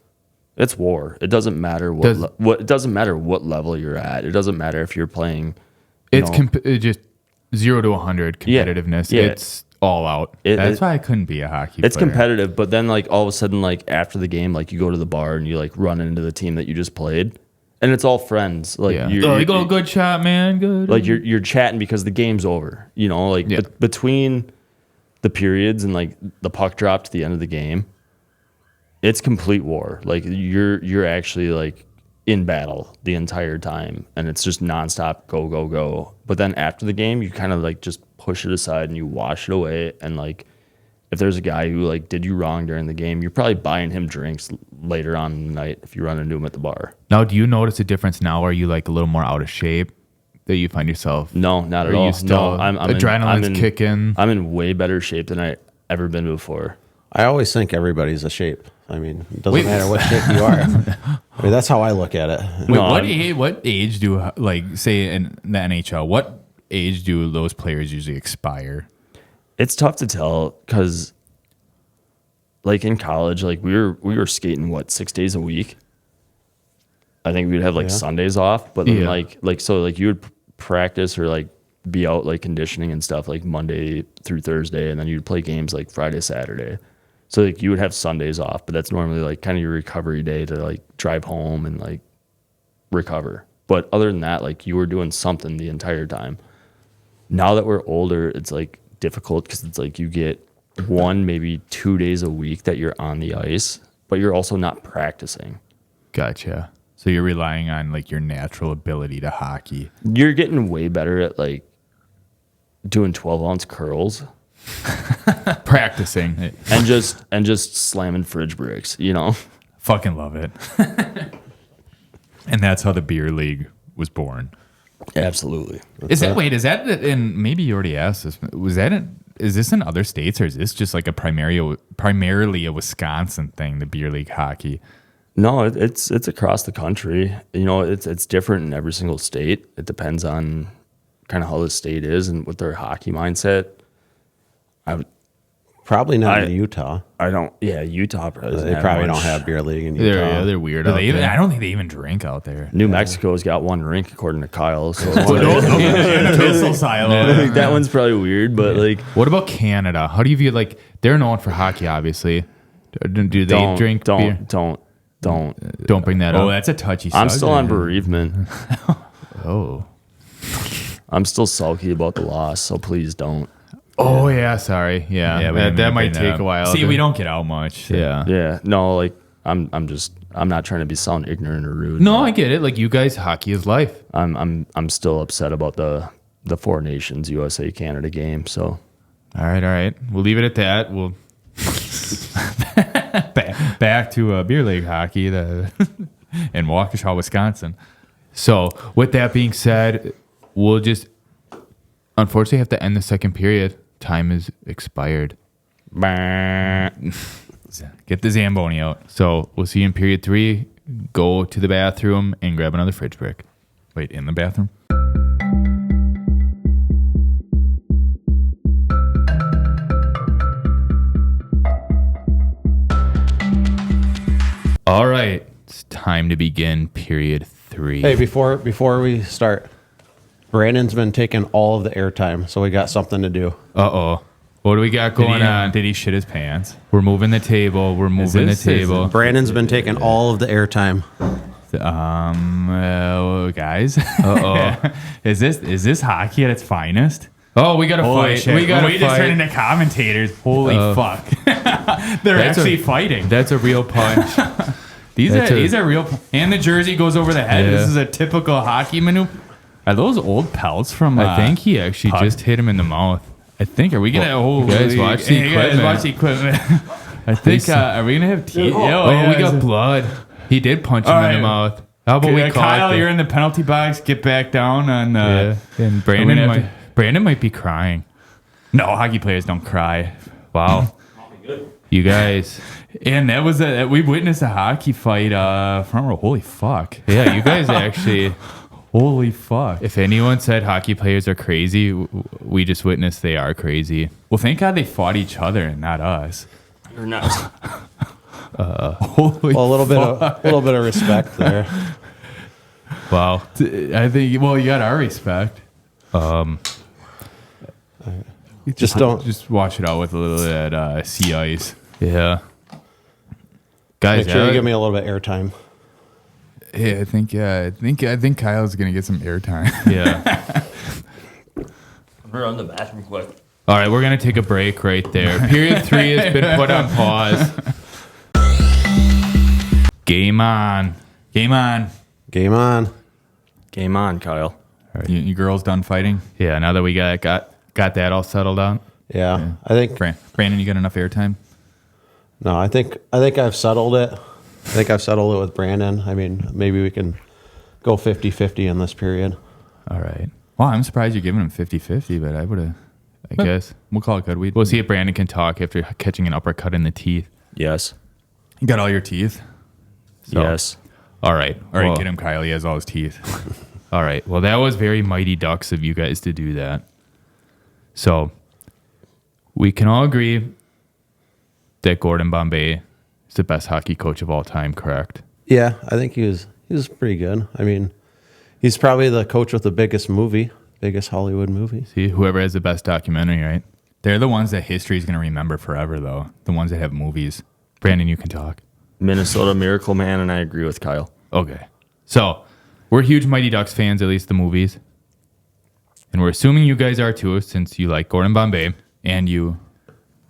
it's war. It doesn't matter it doesn't matter what level you're at. It doesn't matter if you're playing. It's just 0 to 100 competitiveness. Yeah. It's all out. That's why I couldn't be a hockey player. It's competitive, but then like all of a sudden, like after the game, like you go to the bar and you like run into the team that you just played, and it's all friends. Like you go good shot, man. Good. Like you're chatting because the game's over. You know, like between the periods and like the puck drop to the end of the game, it's complete war. Like you're actually like in battle the entire time, and it's just nonstop go. But then after the game, you kind of like just push it aside and you wash it away. And like if there's a guy who like did you wrong during the game, you're probably buying him drinks later on in the night if you run into him at the bar. Now, do you notice a difference now? Are you like a little more out of shape that you find yourself? No, not at all. I'm adrenaline's kicking. I'm in way better shape than I ever been before. I always think everybody's a shape. I mean, it doesn't matter what shape you are. I mean, that's how I look at it. Wait, what age do, like, say in the NHL, what age do those players usually expire? It's tough to tell because, like, in college, like, we were skating, 6 days a week? I think we'd have, like, Sundays off. But then, so you would practice or, like, be out, like, conditioning and stuff, like, Monday through Thursday. And then you'd play games, like, Friday, Saturday. So like you would have Sundays off, but that's normally like kind of your recovery day to like drive home and like recover. But other than that, like you were doing something the entire time. Now that we're older, it's like difficult because it's like you get 1, maybe 2 days a week that you're on the ice, but you're also not practicing. Gotcha. So you're relying on like your natural ability to hockey. You're getting way better at like doing 12-ounce curls. Practicing and just slamming fridge bricks, you know. Fucking love it. And that's how the beer league was born. Absolutely. Is that and maybe you already asked this, is this in other states, or is this just like a primarily a Wisconsin thing, the beer league hockey? No, it's across the country. You know, it's different in every single state. It depends on kind of how the state is and what their hockey mindset. Probably not in Utah. Utah probably. They probably don't have beer league in Utah. They're weird. I don't think they even drink out there. New Mexico's got one rink according to Kyle. So that one's probably weird, but like, what about Canada? How do you view like they're known for hockey, obviously? Do they drink beer? Don't bring that up. Oh, that's a touchy subject. I'm still on bereavement. Oh, I'm still sulky about the loss, so please don't. Oh yeah, sorry. Yeah, that might take a while. See, we don't get out much. So. Yeah. No, like I'm I'm not trying to sound ignorant or rude. No, I get it. Like, you guys, hockey is life. I'm still upset about the Four Nations USA Canada game. So, all right. We'll leave it at that. We'll back to beer league hockey in Waukesha, Wisconsin. So, with that being said, we'll just unfortunately have to end the second period. Time is expired. Get the Zamboni out. So we'll see you in period 3. Go to the bathroom and grab another fridge brick. Wait, in the bathroom? All right. It's time to begin period 3. Hey, before we start, Brandon's been taking all of the airtime, so we got something to do. Uh-oh. What do we got going on? Did he shit his pants? We're moving the table. Brandon's been taking all of the airtime. Guys. Uh-oh. Is this hockey at its finest? Oh, we got to fight. Shit. We just turned into commentators. Holy fuck. They're actually fighting. That's a real punch. These are real. And the jersey goes over the head. Yeah. This is a typical hockey maneuver. Are those old pelts from... I think he actually just hit him in the mouth. I think. Are we going to... guys, watch the equipment. I think... are we going to have teeth? we got blood. He did punch him in the mouth. How about we call Kyle, it? you're in the penalty box. Get back down. And and Brandon might be crying. No, hockey players don't cry. Wow. You guys... And that was we witnessed a hockey fight front row. Holy fuck. Yeah, you guys actually... Holy fuck. If anyone said hockey players are crazy, we just witnessed they are crazy. Well, thank God they fought each other and not us. or not. Holy Well, a little bit of respect there. Wow. I think, well, you got our respect. Just watch it out with a little of that sea ice. Yeah. Guys, make sure you give me a little bit of airtime. Yeah, I think Kyle's gonna get some airtime. Yeah. We're on the bathroom quick. All right, we're going to take a break right there. Period 3 has been put on pause. Game on. Game on. Game on. Game on, Kyle. You girls done fighting? Yeah, now that we got that all settled out. Yeah. I think Brandon, you got enough airtime? no. I think I've settled it. I think I've settled it with Brandon. I mean, maybe we can go 50-50 in this period. All right. Wow, I'm surprised you're giving him 50-50, but I would have. I guess we'll call it good. We'll see if Brandon can talk after catching an uppercut in the teeth. Yes. You got all your teeth. So, Yes. All right. All right, Well, get him, Kyle. He has all his teeth. all right. Well, that was very Mighty Ducks of you guys to do that. So we can all agree that Gordon Bombay is the best hockey coach of all time, correct? Yeah, I think he was pretty good. I mean, he's probably the coach with the biggest Hollywood movie. See, whoever has the best documentary, right? They're the ones that history is going to remember forever, though. The ones that have movies. Brandon, you can talk. Minnesota Miracle Man, and I agree with Kyle. Okay. So we're huge Mighty Ducks fans, at least the movies. And we're assuming you guys are too, since you like Gordon Bombay. And you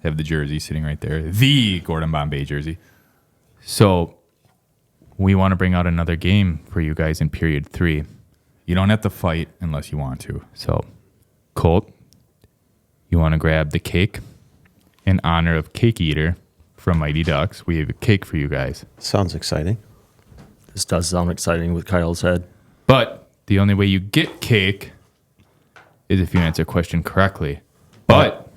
have the jersey sitting right there. The Gordon Bombay jersey. So we want to bring out another game for you guys in period 3. You don't have to fight unless you want to. So, Colt, you want to grab the cake in honor of Cake Eater from Mighty Ducks. We have a cake for you guys. Sounds exciting. This does sound exciting with Kyle's head. But the only way you get cake is if you answer a question correctly. But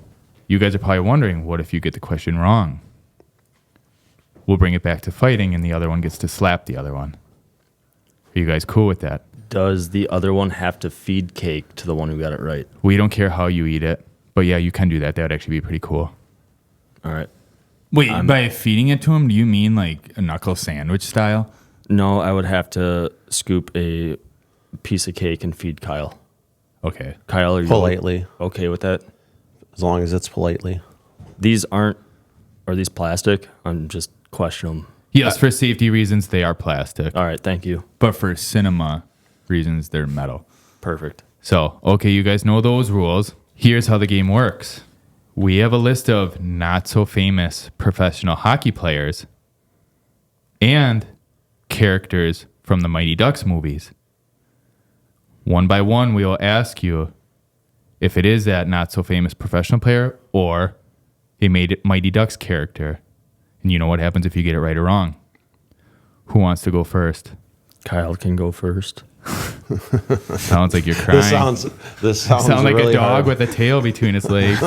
you guys are probably wondering, what if you get the question wrong? We'll bring it back to fighting, and the other one gets to slap the other one. Are you guys cool with that? Does the other one have to feed cake to the one who got it right? We don't care how you eat it. But yeah, you can do that. That would actually be pretty cool. All right. Wait, by feeding it to him, do you mean like a knuckle sandwich style? No, I would have to scoop a piece of cake and feed Kyle. Okay. Kyle, are you Politely, okay with that? as long as it's politely. Are these plastic? I'm just questioning them. Yes, for safety reasons, they are plastic. All right, thank you. But for cinema reasons, they're metal. Perfect. So, okay, you guys know those rules. Here's how the game works. We have a list of not so famous professional hockey players, and characters from the Mighty Ducks movies. One by one, we will ask you if it is that not-so-famous professional player or a Mighty Ducks character. And you know what happens if you get it right or wrong. Who wants to go first? Kyle can go first. Sounds like you're crying. This sounds like really a dog hard. with a tail between its legs.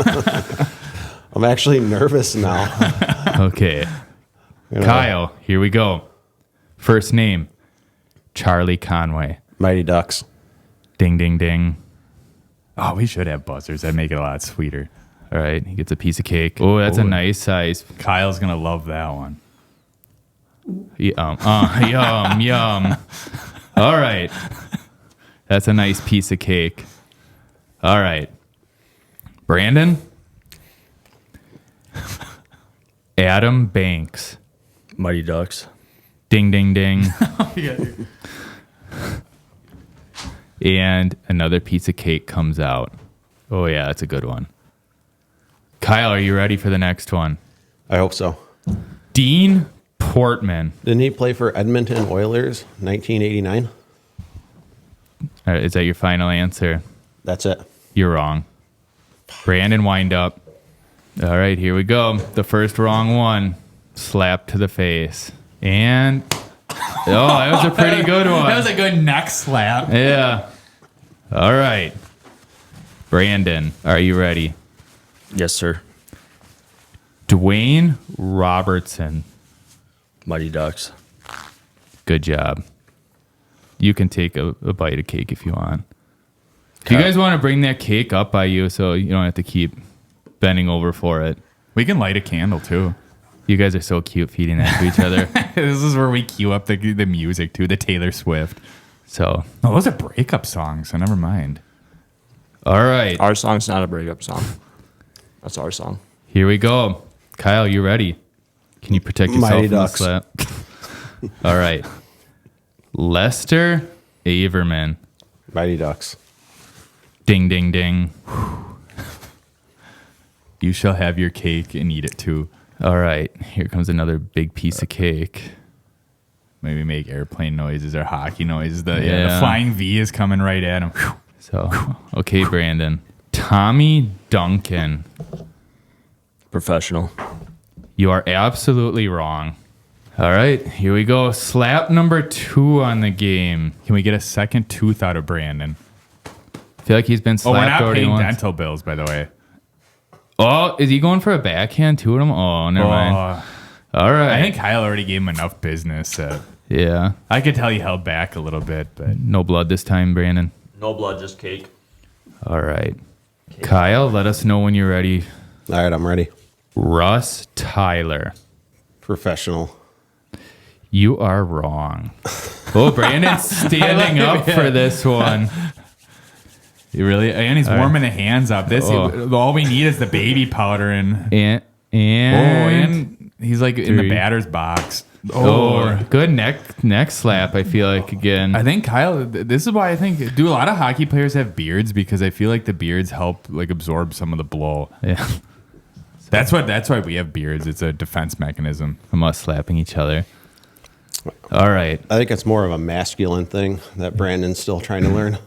I'm actually nervous now. Okay. Kyle, here we go. First name, Charlie Conway. Mighty Ducks. Ding, ding, ding. Oh, we should have buzzers. That'd make it a lot sweeter. All right. He gets a piece of cake. Oh, that's a nice size. Kyle's going to love that one. Yum, yum. All right. That's a nice piece of cake. All right. Brandon? Adam Banks. Mighty Ducks. Ding, ding, ding. And another piece of cake comes out. Oh, yeah, that's a good one. Kyle, are you ready for the next one? I hope so. Dean Portman. Didn't he play for Edmonton Oilers, 1989? All right, is that your final answer? That's it. You're wrong. Brandon, wind up. All right, here we go. The first wrong one. Slap to the face. And, oh, that was a pretty good one. That was a good neck slap. Yeah. All right. Brandon, are you ready? Yes, sir. Dwayne Robertson. Mighty Ducks. Good job. You can take a bite of cake if you want. Do you guys want to bring that cake up by you so you don't have to keep bending over for it? We can light a candle, too. You guys are so cute feeding that to each other. This is where we cue up the music, too, the Taylor Swift. So, Oh, those are breakup songs, so never mind. all right. Our song's not a breakup song. That's our song. Here we go. Kyle, you ready? Can you protect yourself Mighty from the Ducks. slap? All right. Lester Averman. Mighty Ducks. Ding, ding, ding. You shall have your cake and eat it, too. All right. Here comes another big piece of cake. Maybe make airplane noises or hockey noises. The Yeah. flying V is coming right at him. So, okay, Brandon. Tommy Duncan. Professional. You are absolutely wrong. All right, here we go. Slap number 2 on the game. Can we get a second tooth out of Brandon? I feel like he's been Oh, we're slapped not already paying once. dental bills, by the way. Oh, is he going for a backhand to him? Oh, never mind. All right. I think Kyle already gave him enough business. Yeah. I could tell he held back a little bit, but No blood this time, Brandon. No blood, just cake. All right. Kyle, let us know when you're ready. All right, I'm ready. Russ Tyler. Professional. You are wrong. Oh, Brandon's standing up for this one. he really, and he's warming the hands up. All we need is the baby powder and And he's like in the 3. batter's box. Oh, good neck slap, I feel like, again. I think Kyle. This is why I think do a lot of hockey players have beards because I feel like the beards help like absorb some of the blow. Yeah. That's why we have beards. It's a defense mechanism. From us slapping each other. All right. I think it's more of a masculine thing that Brandon's still trying to learn.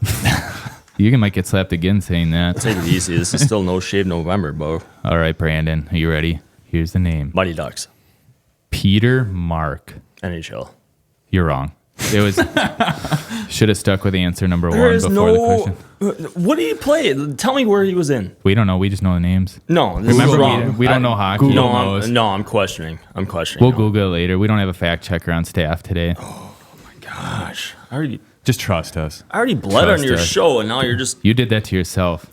You might get slapped again saying that. Take it easy. This is still No Shave November, bro. All right, Brandon. Are you ready? Here's the name. Mighty Ducks. Peter Mark. NHL. You're wrong. It was should have stuck with answer number 1 There is before the no. question. What did he play? Tell me where he was in. We don't know. We just know the names. No, this Remember, is wrong. we don't know hockey. No, knows. I'm questioning. I'm questioning. We'll Google it later. We don't have a fact checker on staff today. Gosh, I already Just trust us. bled on Trust your us. show, and now you're just. You did that to yourself.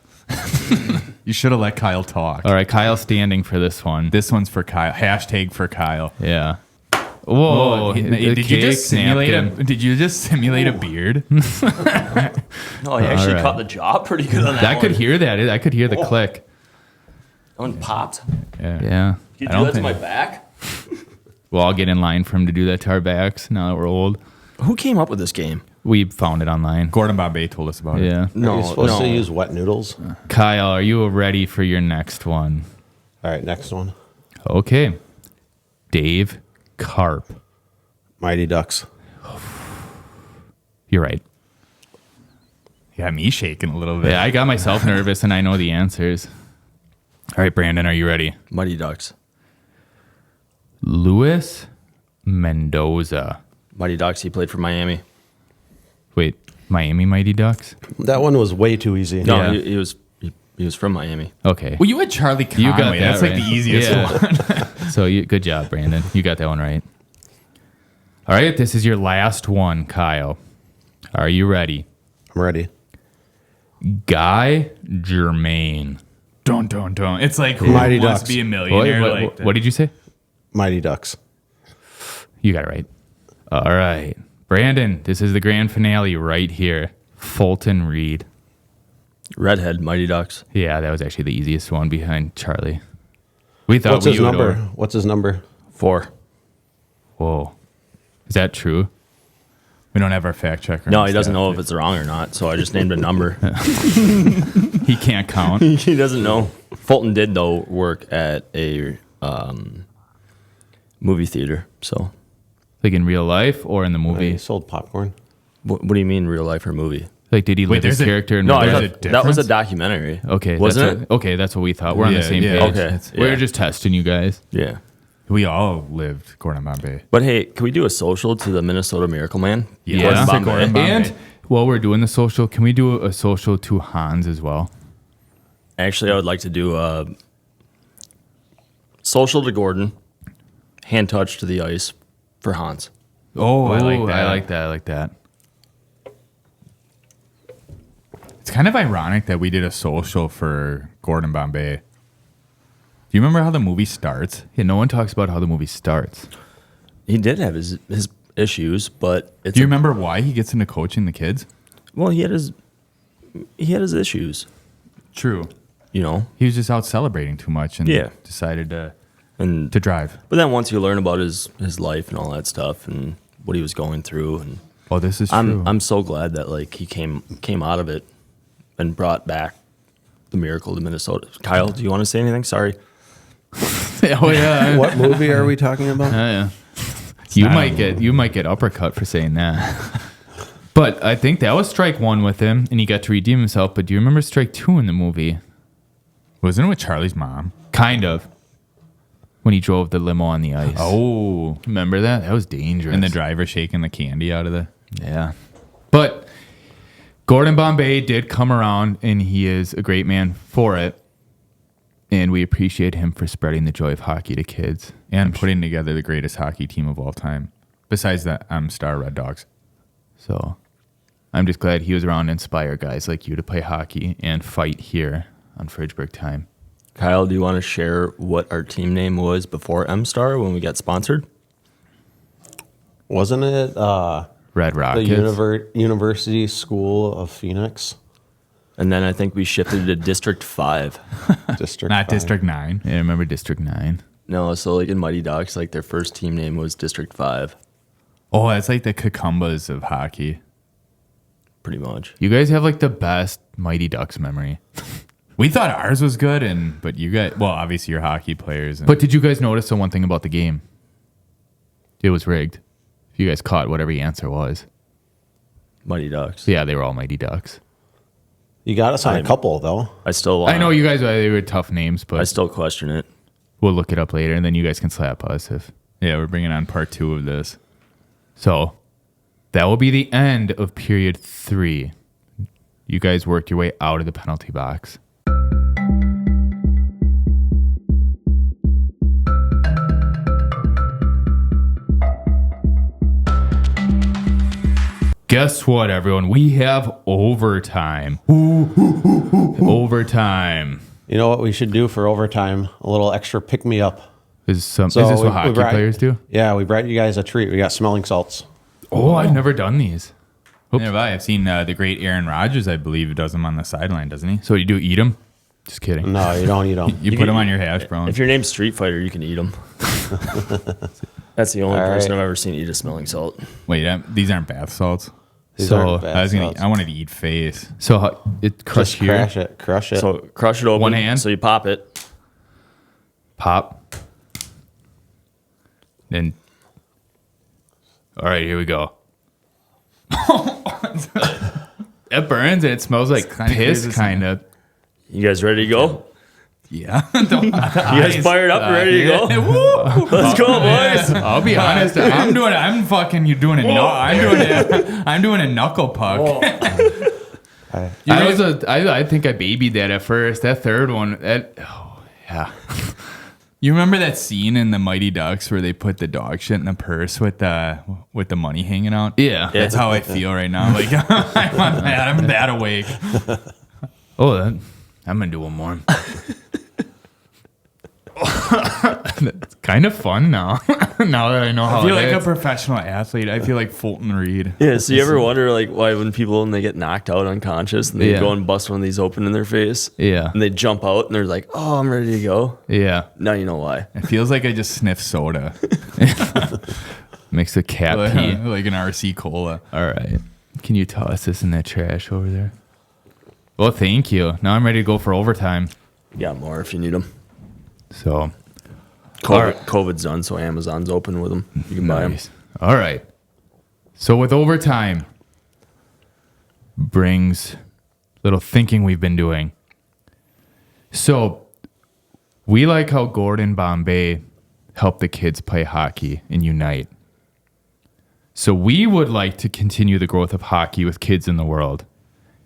You should have let Kyle talk. All right, Kyle standing for this one. This one's for Kyle. Hashtag for Kyle. Yeah. Whoa. Did the you cake just simulate napkin. Did you just simulate a beard? No, he actually right. caught the job pretty good on that. I could one. hear that. I could hear the click. That one popped. Yeah. You I do don't that to think- my back. We'll all get in line for him to do that to our backs now that we're old. Who came up with this game? We found it online. Gordon Bombay told us about it. Yeah. No, Are you supposed no. to use wet noodles? Kyle, are you ready for your next one? All right, next one. Okay. Dave Carp. Mighty Ducks. You're right. Yeah, me shaking a little bit. Yeah, I got myself nervous, and I know the answers. All right, Brandon, are you ready? Mighty Ducks. Luis Mendoza. Mighty Ducks. He played for Miami. Wait, Miami Mighty Ducks? That one was way too easy. No, Yeah. he was from Miami. Okay. Well, you had Charlie Conway. You got that That's like right. the easiest Yeah. one. So good job, Brandon. You got that one right. All right, this is your last one, Kyle. Are you ready? I'm ready. Guy Germain. Dun, dun, dun. It's like who Mighty wants Ducks. to be a millionaire? What did you say? Mighty Ducks. You got it right. All right. Brandon, this is the grand finale right here. Fulton Reed. Redhead. Mighty Ducks. Yeah, that was actually the easiest one behind Charlie. We thought What's we his would number? or- What's his number? 4. Whoa. Is that true? We don't have our fact checker. No, on he doesn't staff. know if it's wrong or not, so I just named a number. He can't count. He doesn't know. Fulton did, though, work at a movie theater. So, Like in real life or in the He movie? sold popcorn. what do you mean, real life or movie? Like, did he live his there's a- character in No, real I life? thought that was a difference? documentary. Okay, wasn't it? Okay, that's what we thought. We're on the Yeah, same yeah. page. Okay, It's- We're yeah. just testing you guys. Yeah. We all lived Gordon Bombay. But hey, can we do a social to the Minnesota Miracle Man? Yeah. Gordon Sick Bombay. Gordon Bombay. And while we're doing the social, can we do a social to Hans as well? Actually, I would like to do a social to Gordon, hand touch to the ice for Hans. Oh, I like Ooh, that. I like that. It's kind of ironic that we did a social for Gordon Bombay. Do you remember how the movie starts? Yeah, no one talks about how the movie starts. He did have his issues, but it's Do you remember why he gets into coaching the kids? well, he had his issues, True. you know. He was just out celebrating too much and Yeah. decided to And drive. but then once you learn about his life and all that stuff and what he was going through, and Oh, this is true. I'm so glad that like he came out of it and brought back the miracle to Minnesota. Kyle, do you want to say anything? Sorry. Oh yeah. What movie are we talking about? Yeah. You not might a get uppercut for saying that. But I think that was strike one with him, and he got to redeem himself. But do you remember strike two in the movie? Wasn't it with Charlie's mom? Kind of. When he drove the limo on the ice. Oh. Remember that? That was dangerous. And the driver shaking the candy out of the... Yeah. But Gordon Bombay did come around, and he is a great man for it. And we appreciate him for spreading the joy of hockey to kids. And putting together the greatest hockey team of all time. Besides the Star Red Dogs. So I'm just glad he was around to inspire guys like you to play hockey and fight here on Fridge Brick Time. Kyle, do you want to share what our team name was before M-Star when we got sponsored? Wasn't it Red the Rockets. University School of Phoenix? And then I think we shifted to District 5. District Not 5. District 9. Yeah, I remember District 9. No, so like in Mighty Ducks, like their first team name was District 5, Oh, that's like the Cucumbas of hockey. pretty much. You guys have like the best Mighty Ducks memory. We thought ours was good, but you guys... Well, obviously you're hockey players. And But did you guys notice the one thing about the game? It was rigged. If you guys caught what every answer was. Mighty Ducks. So yeah, they were all Mighty Ducks. You got us on a couple, though. I still I know you guys, they were tough names, I but still question it. we'll look it up later, and then you guys can slap us if... yeah, we're bringing on part 2 of this. So that will be the end of period 3. You guys worked your way out of the penalty box. Guess what, everyone? We have overtime. Overtime. You know what we should do for overtime? A little extra pick-me-up. Is this So what we hockey brought- players do? Yeah, we brought you guys a treat. We got smelling salts. Oh, I've never done these. Never have I. I've seen the great Aaron Rodgers, I believe, does them on the sideline, doesn't he? So you do eat them? Just kidding. No, you don't eat them. You put them on your hash brown. If your name's Street Fighter, you can eat them. That's the only All person right. I've ever seen eat a smelling salt. Wait, these aren't bath salts. These So, aren't bad salts. I wanted to eat face. So it crush Just here, crash it. Crush it. So crush it open. One hand? So you pop it. pop. Then, all right, here we go. It burns and it smells like piss, kind of. You guys ready to go? Yeah. You guys fired up and ready to go? Let's go, boys. I'll be honest. I'm doing a knuckle puck. I think I babied that at first. That third one, yeah. You remember that scene in the Mighty Ducks where they put the dog shit in the purse with the money hanging out? Yeah. That's how I feel right now. Like I'm that awake. I'm gonna do one more. It's kind of fun now. Now that I know how I feel like a professional athlete. I feel like Fulton Reed. Yeah, so you ever wonder like why when people when they get knocked out unconscious and they go and bust one of these open in their face? Yeah. And they jump out and they're like, oh, I'm ready to go. Yeah. Now you know why. It feels like I just sniffed soda. Makes a cat pee. Like an RC Cola. All right. Can you toss this in that trash over there? Well, thank you. Now I'm ready to go for overtime. Yeah, more if you need them. So, COVID's done, so Amazon's open with them. You can buy them. All right. So with overtime brings little thinking we've been doing. So we like how Gordon Bombay helped the kids play hockey and unite. So we would like to continue the growth of hockey with kids in the world.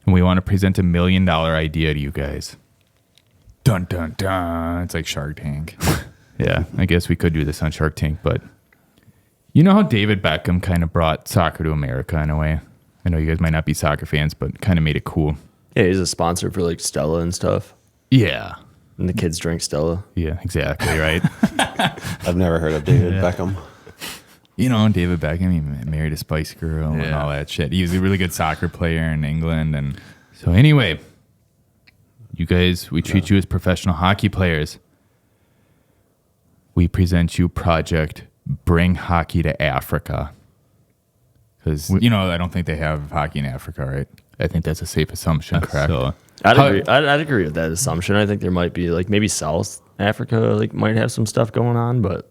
And we want to present $1 million idea to you guys. Dun, dun, dun. It's like Shark Tank. Yeah, I guess we could do this on Shark Tank, but you know how David Beckham kind of brought soccer to America in a way? I know you guys might not be soccer fans, but kind of made it cool. Yeah, he's a sponsor for like Stella and stuff. Yeah. And the kids drink Stella. Yeah, exactly, right? I've never heard of David Beckham. You know, David Beckham, he married a Spice Girl and all that shit. He was a really good soccer player in England. And so anyway, you guys, we treat you as professional hockey players. We present you Project Bring Hockey to Africa. Because, you know, I don't think they have hockey in Africa, right? I think that's a safe assumption, correct? So, I'd agree with that assumption. I think there might be like maybe South Africa like might have some stuff going on, but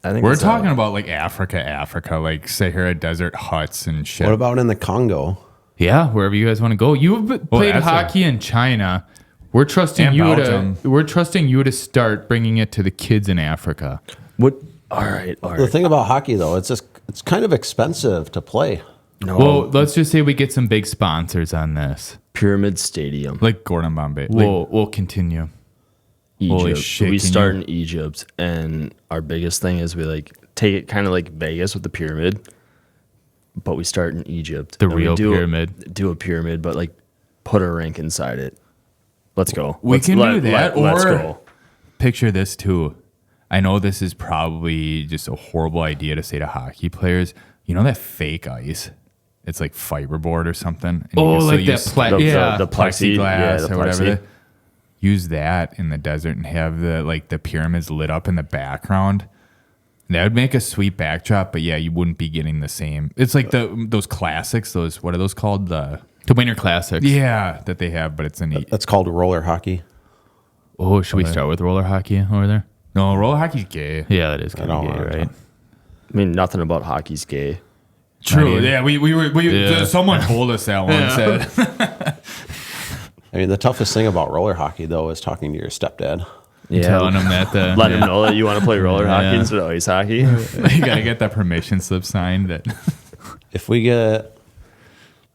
I think we're talking about like Africa, like Sahara Desert huts and shit. What about in the Congo? Yeah, wherever you guys want to go. You've played hockey in China. We're trusting you to start bringing it to the kids in Africa. What? All right. The thing about hockey, though, it's kind of expensive to play. No. Well, let's just say we get some big sponsors on this. Pyramid Stadium. Like Gordon Bombay. We'll continue. Egypt. Holy shit, We start in Egypt, and our biggest thing is we like take it kind of like Vegas with the pyramid, but we start in Egypt. The real pyramid. Do a pyramid, but like put a rink inside it. Let's go. Let's do that. Let's go. Picture this too. I know this is probably just a horrible idea to say to hockey players. You know that fake ice? It's like fiberboard or something. And like that the plexiglass or whatever. plexi. Use that in the desert and have the pyramids lit up in the background. That would make a sweet backdrop, but yeah, you wouldn't be getting the same. It's like those classics. What are those called? The Winter Classics. Yeah, that they have, but it's That's called roller hockey. Oh, should we start with roller hockey over there? No, roller hockey's gay. Yeah, that is kind of gay, right? I mean, nothing about hockey's gay. True. Yeah, we someone told us that one. Said. I mean, the toughest thing about roller hockey, though, is talking to your stepdad. Yeah. Telling him that. Let him know that you want to play roller hockey instead of ice hockey. You got to get that permission slip signed. That If we get,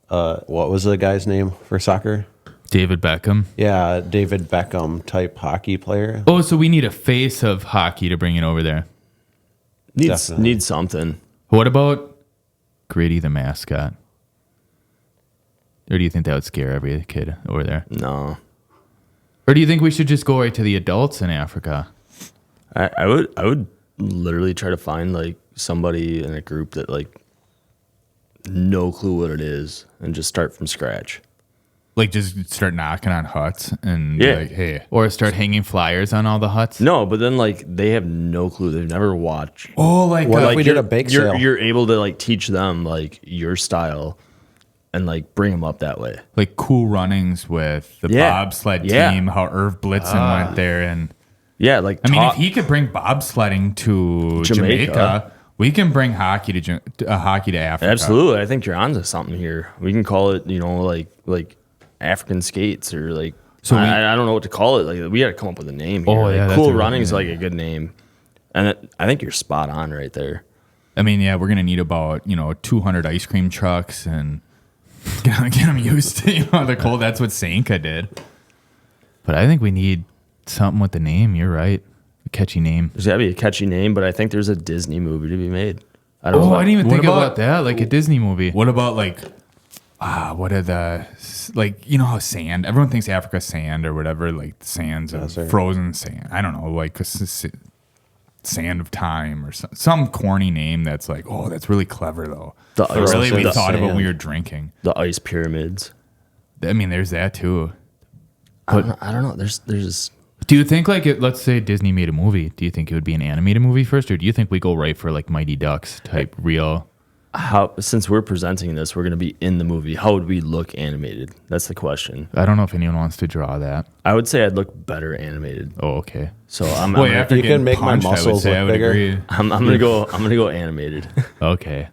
what was the guy's name for soccer? David Beckham. Yeah, David Beckham type hockey player. Oh, so we need a face of hockey to bring it over there. Needs something. What about Gritty the mascot? Or do you think that would scare every kid over there? No. Or do you think we should just go right to the adults in Africa? I would literally try to find like somebody in a group that like no clue what it is and just start from scratch. like just start knocking on huts and be like, hey, or start hanging flyers on all the huts. No, but then like they have no clue. They've never watched. Oh, like what if like we did a bake sale? You're able to like teach them like your style and like bring them up that way. Like Cool Runnings with the bobsled team, how Irv Blitzen went there. And yeah, like I mean, if he could bring bobsledding to Jamaica, We can bring hockey to Africa. Absolutely. I think you're onto something here. We can call it, like African skates or like, So I don't know what to call it. Like, we got to come up with a name here. Oh, yeah, that's Cool a good Running is name. like a good name. And I think you're spot on right there. I mean, yeah, we're going to need about, 200 ice cream trucks and get them used to, the cold. That's what Sanka did. But I think we need something with the name. You're right. A catchy name. There's got to be a catchy name, but I think there's a Disney movie to be made. I don't know. I didn't even What think about- about that. Like a Disney movie. What about like What are the, how sand, everyone thinks Africa sand or whatever, like sands of sir. frozen sand. I don't know, like sand of time or some corny name that's like, oh, that's really clever though. The But ice- really, we the thought of it when sand. we were drinking. The ice pyramids. I mean, there's that too. I don't know. There's Do you think let's say Disney made a movie, do you think it would be an animated movie first, or do you think we go right for like Mighty Ducks type real? how, since we're presenting this, we're going to be in the movie. How would we look animated? That's the question. I don't know if anyone wants to draw that. I would say I'd look better animated. Oh, okay. So I'm Boy, gonna, after You can getting make my punched, I would muscles say I look would bigger. agree. I'm gonna go animated. Okay.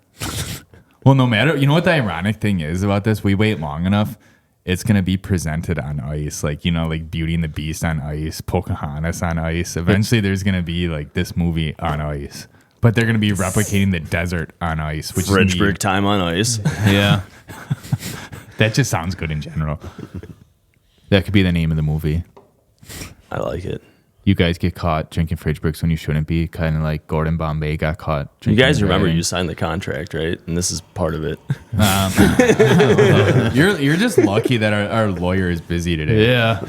Well, no matter, you know what the ironic thing is about this? We wait long enough, it's going to be presented on ice. Like, like Beauty and the Beast on ice, Pocahontas on ice. Eventually, there's going to be like this movie on ice. But they're going to be replicating the desert on ice. Which Fridgebricktime on ice. Yeah. That just sounds good in general. That could be the name of the movie. I like it. You guys get caught drinking fridge bricks when you shouldn't be, kind of like Gordon Bombay got caught You drinking. guys remember Reading. you signed the contract, right? And this is part of it. You're just lucky that our lawyer is busy today. Yeah.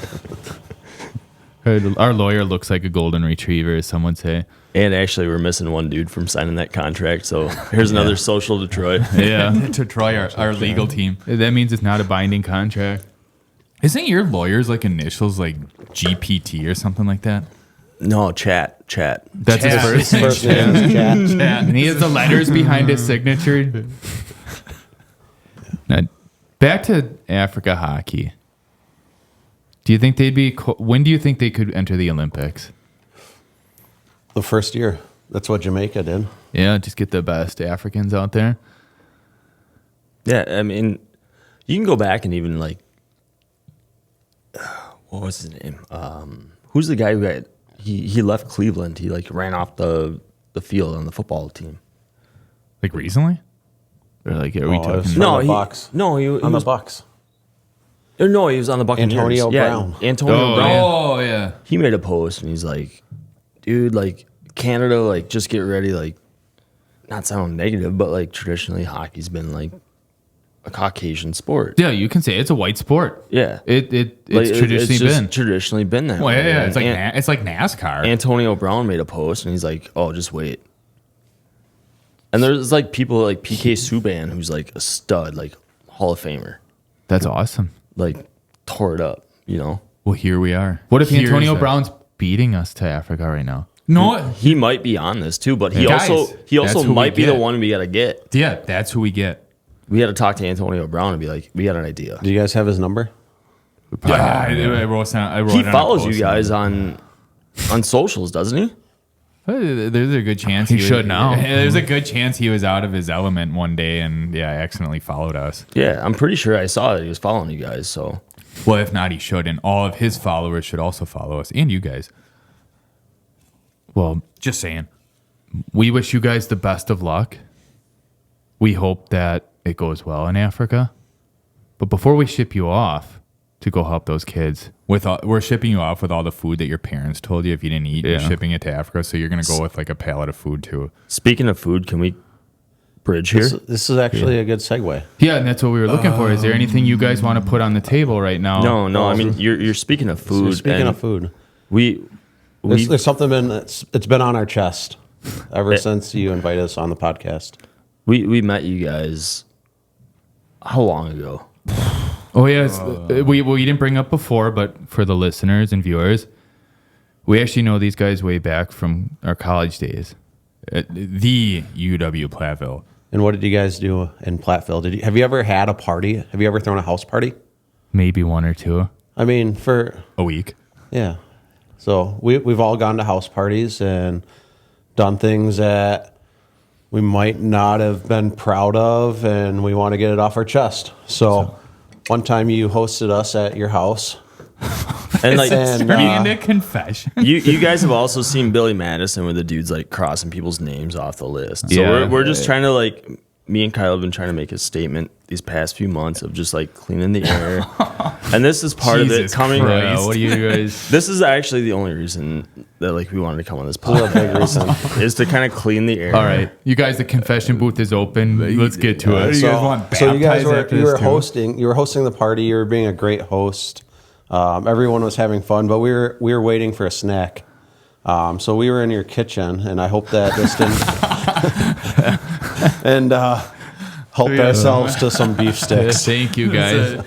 Our lawyer looks like a golden retriever, as some would say. And actually, we're missing one dude from signing that contract. So here's another social Detroit. Yeah. To Troy, our legal team. That means it's not a binding contract. Isn't your lawyer's like initials like GPT or something like that? No, chat. That's his first name. First name is Chat. And he has the letters behind his signature. Now, back to Africa hockey. Do you think they'd be? When do you think they could enter the Olympics? The first year. That's what Jamaica did. Yeah, just get the best Africans out there. Yeah, I mean, you can go back and even like, what was his name? Who's the guy who got he left Cleveland? He like ran off the field on the football team. Like recently? Or like, are we Oh, it was talking? from No, the he Bucks. no he On was the Bucks. no he was on the Buccaneers. Antonio Yeah, Brown. Antonio Brown. Oh, yeah. He made a post and he's like, dude, like Canada, like just get ready, like not sound negative, but like traditionally hockey's been like a Caucasian sport. Yeah, you can say it's a white sport. Yeah. It's Like, traditionally it's just been. traditionally been that Well, way. yeah, it's like And it's like NASCAR. Antonio Brown made a post and he's like, oh, just wait. And there's like people like PK Subban, who's like a stud, like Hall of Famer, That's awesome. like tore it up, you know? Well, here we are. What if Here's Antonio the- Brown's beating us to Africa right now? no, He might be on this too, but he Guys, also that's who we might be the get. one we gotta get. Yeah, that's who we get. We gotta talk to Antonio Brown and be like, we got an idea. Do you guys have his number? Yeah, I wrote He it on a follows you post. guys on socials, doesn't he? There's a good chance He should now. There's a good chance he was out of his element one day and accidentally followed us. Yeah, I'm pretty sure I saw that he was following you guys. So Well, if not, he should, and all of his followers should also follow us and you guys. Well, just saying. We wish you guys the best of luck. We hope that it goes well in Africa. But before we ship you off to go help those kids, we're shipping you off with all the food that your parents told you if you didn't eat. You're Yeah. shipping it to Africa, so you're going to go with like a pallet of food too. speaking of food, can we bridge here? This is actually a good segue. Yeah, and that's what we were looking for. Is there anything you guys want to put on the table right now? No. I mean, you're speaking of food. Speaking and of food, we there's something it's been on our chest ever since you invited us on the podcast. we met you guys how long ago? Oh yes, we didn't bring up before, but for the listeners and viewers, we actually know these guys way back from our college days at the UW Platteville. And what did you guys do in Platteville? Have you ever had a party? Have you ever thrown a house party? Maybe one or two I mean, for a week. yeah. So we've all gone to house parties and done things at we might not have been proud of, and we want to get it off our chest. So one time you hosted us at your house. And like turning into confession. you guys have also seen Billy Madison where the dude's like crossing people's names off the list. So Yeah. we're just trying to like, me and Kyle have been trying to make a statement these past few months of just like cleaning the air. And this is part of it Jesus coming. Christ. What do you guys? This is actually the only reason that like we wanted to come on this podcast is to kind of clean the air. All right, you guys, the confession booth is open. Let's get to it. So, You guys want so you guys baptized after you this were too? hosting. You were hosting the party. You were being a great host. Everyone was having fun, but we were waiting for a snack. So we were in your kitchen, and I hope that this didn't. And helped ourselves to some beef sticks. Thank you, guys.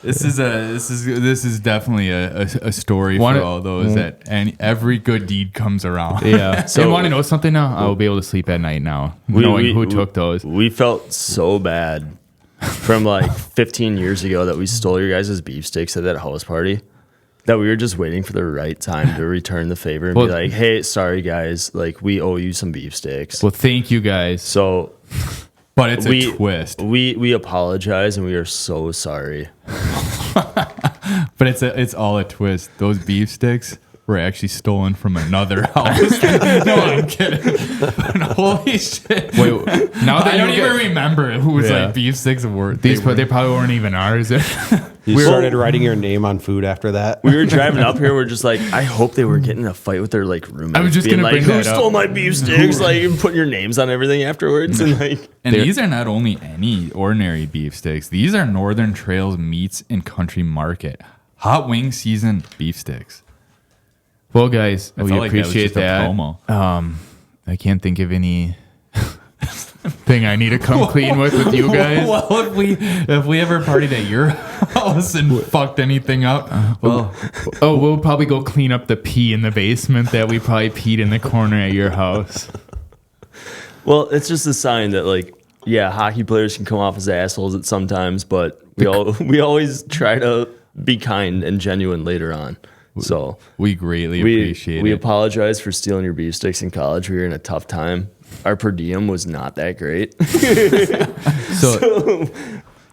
This is definitely a story for all those that and every good deed comes around. Yeah. So you want to know something now? I will be able to sleep at night now, knowing who took those. We felt so bad from like 15 years ago that we stole your guys' beef sticks at that house party. That we were just waiting for the right time to return the favor and be like, "Hey, sorry guys, like we owe you some beef sticks." Well, thank you guys. So, but it's a twist. We apologize and we are so sorry. But it's all a twist. Those beef sticks were actually stolen from another house. No, I'm kidding. But holy shit! Wait, now that I don't even remember who's like beef sticks were. They probably weren't even ours. You started writing your name on food after that. We were driving up here. We're just like, I hope they were getting in a fight with their like roommates. I was just being gonna like, bring who that stole up. my beef sticks? Like, and putting your names on everything afterwards, and like. And these are not only any ordinary beef sticks. These are Northern Trails Meats and Country Market hot wing season beef sticks. Well, guys, we appreciate that. I can't think of any thing I need to come clean with you guys. Well, if we ever partied at your house and fucked anything up, we'll probably go clean up the pee in the basement that we probably peed in the corner at your house. Well, it's just a sign that like, yeah, hockey players can come off as assholes at sometimes, but we always try to be kind and genuine later on. So we greatly appreciate it. We apologize for stealing your beef sticks in college. We were in a tough time. Our per diem was not that great. so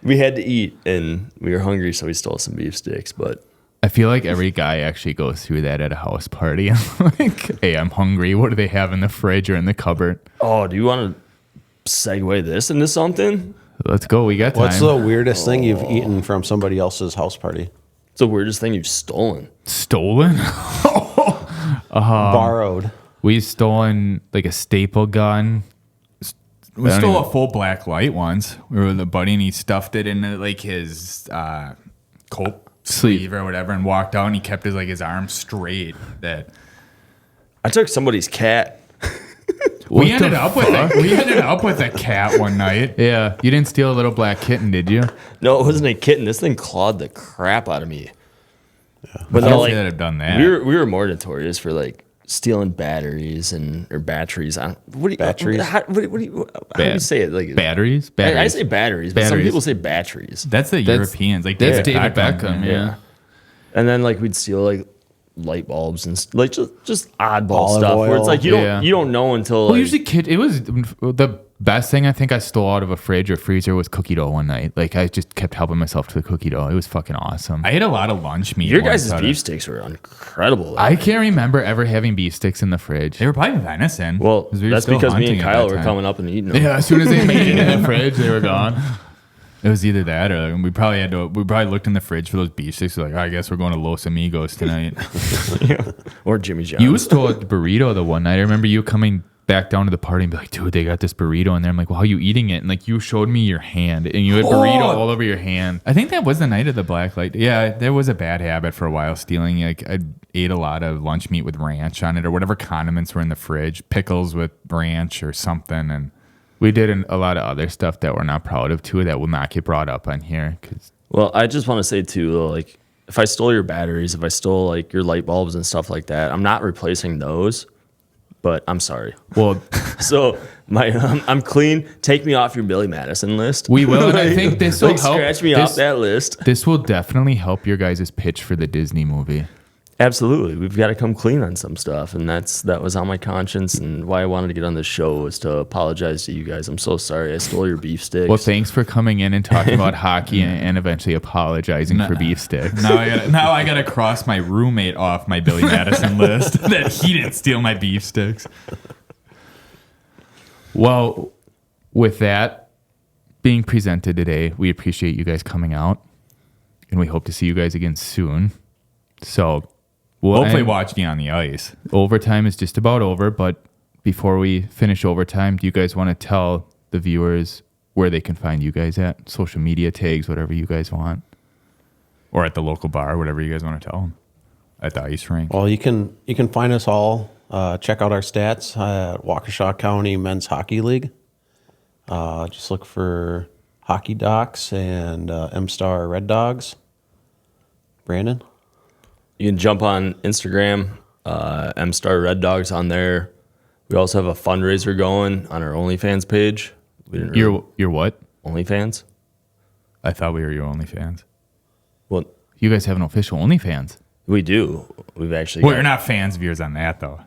we had to eat and we were hungry, so we stole some beef sticks. But I feel like every guy actually goes through that at a house party. Like, hey, I'm hungry. What do they have in the fridge or in the cupboard? Oh, do you want to segue this into something? Let's go. We got time. What's the weirdest thing you've eaten from somebody else's house party? It's the weirdest thing you've stolen. Stolen? Borrowed. We've stolen like a staple gun. We stole a full black light once. We were with a buddy and he stuffed it in like his coat sleeve or whatever and walked out and he kept his arm straight. That I took somebody's cat. we ended up with a cat one night. Yeah, you didn't steal a little black kitten, did you? No, it wasn't a kitten. This thing clawed the crap out of me. Yeah. But I no, don't like, say that I've done that. We were more notorious for like stealing batteries or batteries. Batteries? How do you say it? Like batteries? I say batteries, but some people say batteries. That's Europeans. Like that's David Beckham. Yeah. And then like we'd steal like light bulbs and like just oddball stuff oil. where it's like you don't know until. Well, usually it was the best thing I think I stole out of a fridge or freezer was cookie dough one night. Like I just kept helping myself to the cookie dough. It was fucking awesome. I ate a lot of lunch meat. Your guys' beef sticks were incredible. I can't remember ever having beef sticks in the fridge. They were probably venison. Well, that's because me and Kyle were coming up and eating them. Yeah, as soon as they made it in the fridge, they were gone. It was either that or we probably looked in the fridge for those beef sticks. We're like, I guess we're going to Los Amigos tonight. Yeah. Or Jimmy John's. You stole a burrito the one night. I remember you coming back down to the party and be like, dude, they got this burrito in there. I'm like, well, how are you eating it? And like you showed me your hand and you had burrito all over your hand. I think that was the night of the black light. Yeah, there was a bad habit for a while stealing. Like I ate a lot of lunch meat with ranch on it or whatever condiments were in the fridge, pickles with ranch or something. And we did a lot of other stuff that we're not proud of too that will not get brought up on here. Well, I just want to say too, though, like if I stole your batteries, if I stole like your light bulbs and stuff like that, I'm not replacing those. But I'm sorry. Well, so I'm clean. Take me off your Billy Madison list. We will, and I think this will help. Scratch me off that list. This will definitely help your guys' pitch for the Disney movie. Absolutely. We've got to come clean on some stuff. And that was on my conscience. And why I wanted to get on this show was to apologize to you guys. I'm so sorry I stole your beef sticks. Well, thanks for coming in and talking about hockey and eventually apologizing for beef sticks. Now I gotta cross my roommate off my Billy Madison list that he didn't steal my beef sticks. Well, with that being presented today, we appreciate you guys coming out. And we hope to see you guys again soon. So... hopefully watching you on the ice. Overtime is just about over, but before we finish overtime, do you guys want to tell the viewers where they can find you guys at? Social media tags, whatever you guys want. Or at the local bar, whatever you guys want to tell them. At the ice rink. Well, you can find us all. Check out our stats at Waukesha County Men's Hockey League. Just look for Hockey Docs and M-Star Red Dogs. Brandon? You can jump on Instagram, M-Star Red Dogs on there. We also have a fundraiser going on our OnlyFans page. Your what? OnlyFans? I thought we were your OnlyFans. Well, You guys have an official OnlyFans. we do. We've actually Well, you're not fans of yours on that, though.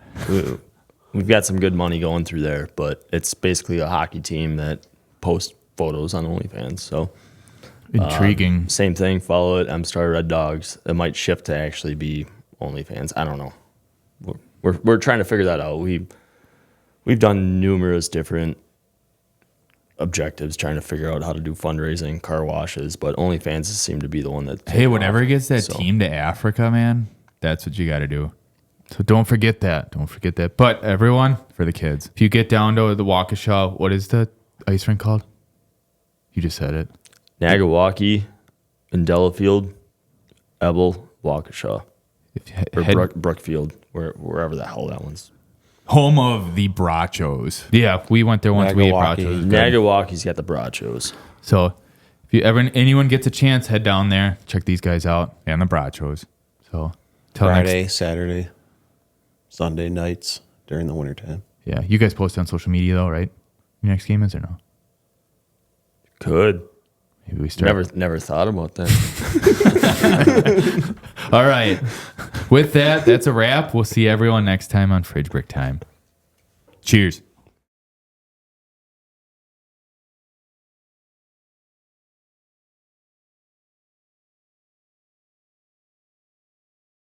we've got some good money going through there, but it's basically a hockey team that posts photos on OnlyFans. So Intriguing. same thing. Follow it, M-Star Red Dogs. It might shift to actually be OnlyFans. I don't know. We're trying to figure that out. We've done numerous different objectives trying to figure out how to do fundraising, car washes, but OnlyFans seemed to be the one that. Hey, whenever gets that team to Africa, man, that's what you got to do. So don't forget that. Don't forget that. But everyone, For the kids. if you get down to the Waukesha, what is the ice rink called? You just said it. Nagawaki, in Delafield, Ebel, Waukesha, or Brookfield, wherever the hell that one's. Home of the Brachos. Yeah, we went there once. We ate Nagawaki. brachos. Nagawaki's got the Brachos. So if anyone gets a chance, head down there, check these guys out. And the Brachos. So till Friday, next. Saturday, Sunday nights during the wintertime. Yeah, you guys post on social media though, right? Your next game is or no? Could. Maybe we start. Never thought about that. All right. With that, that's a wrap. We'll see everyone next time on Fridge Brick Time. Cheers.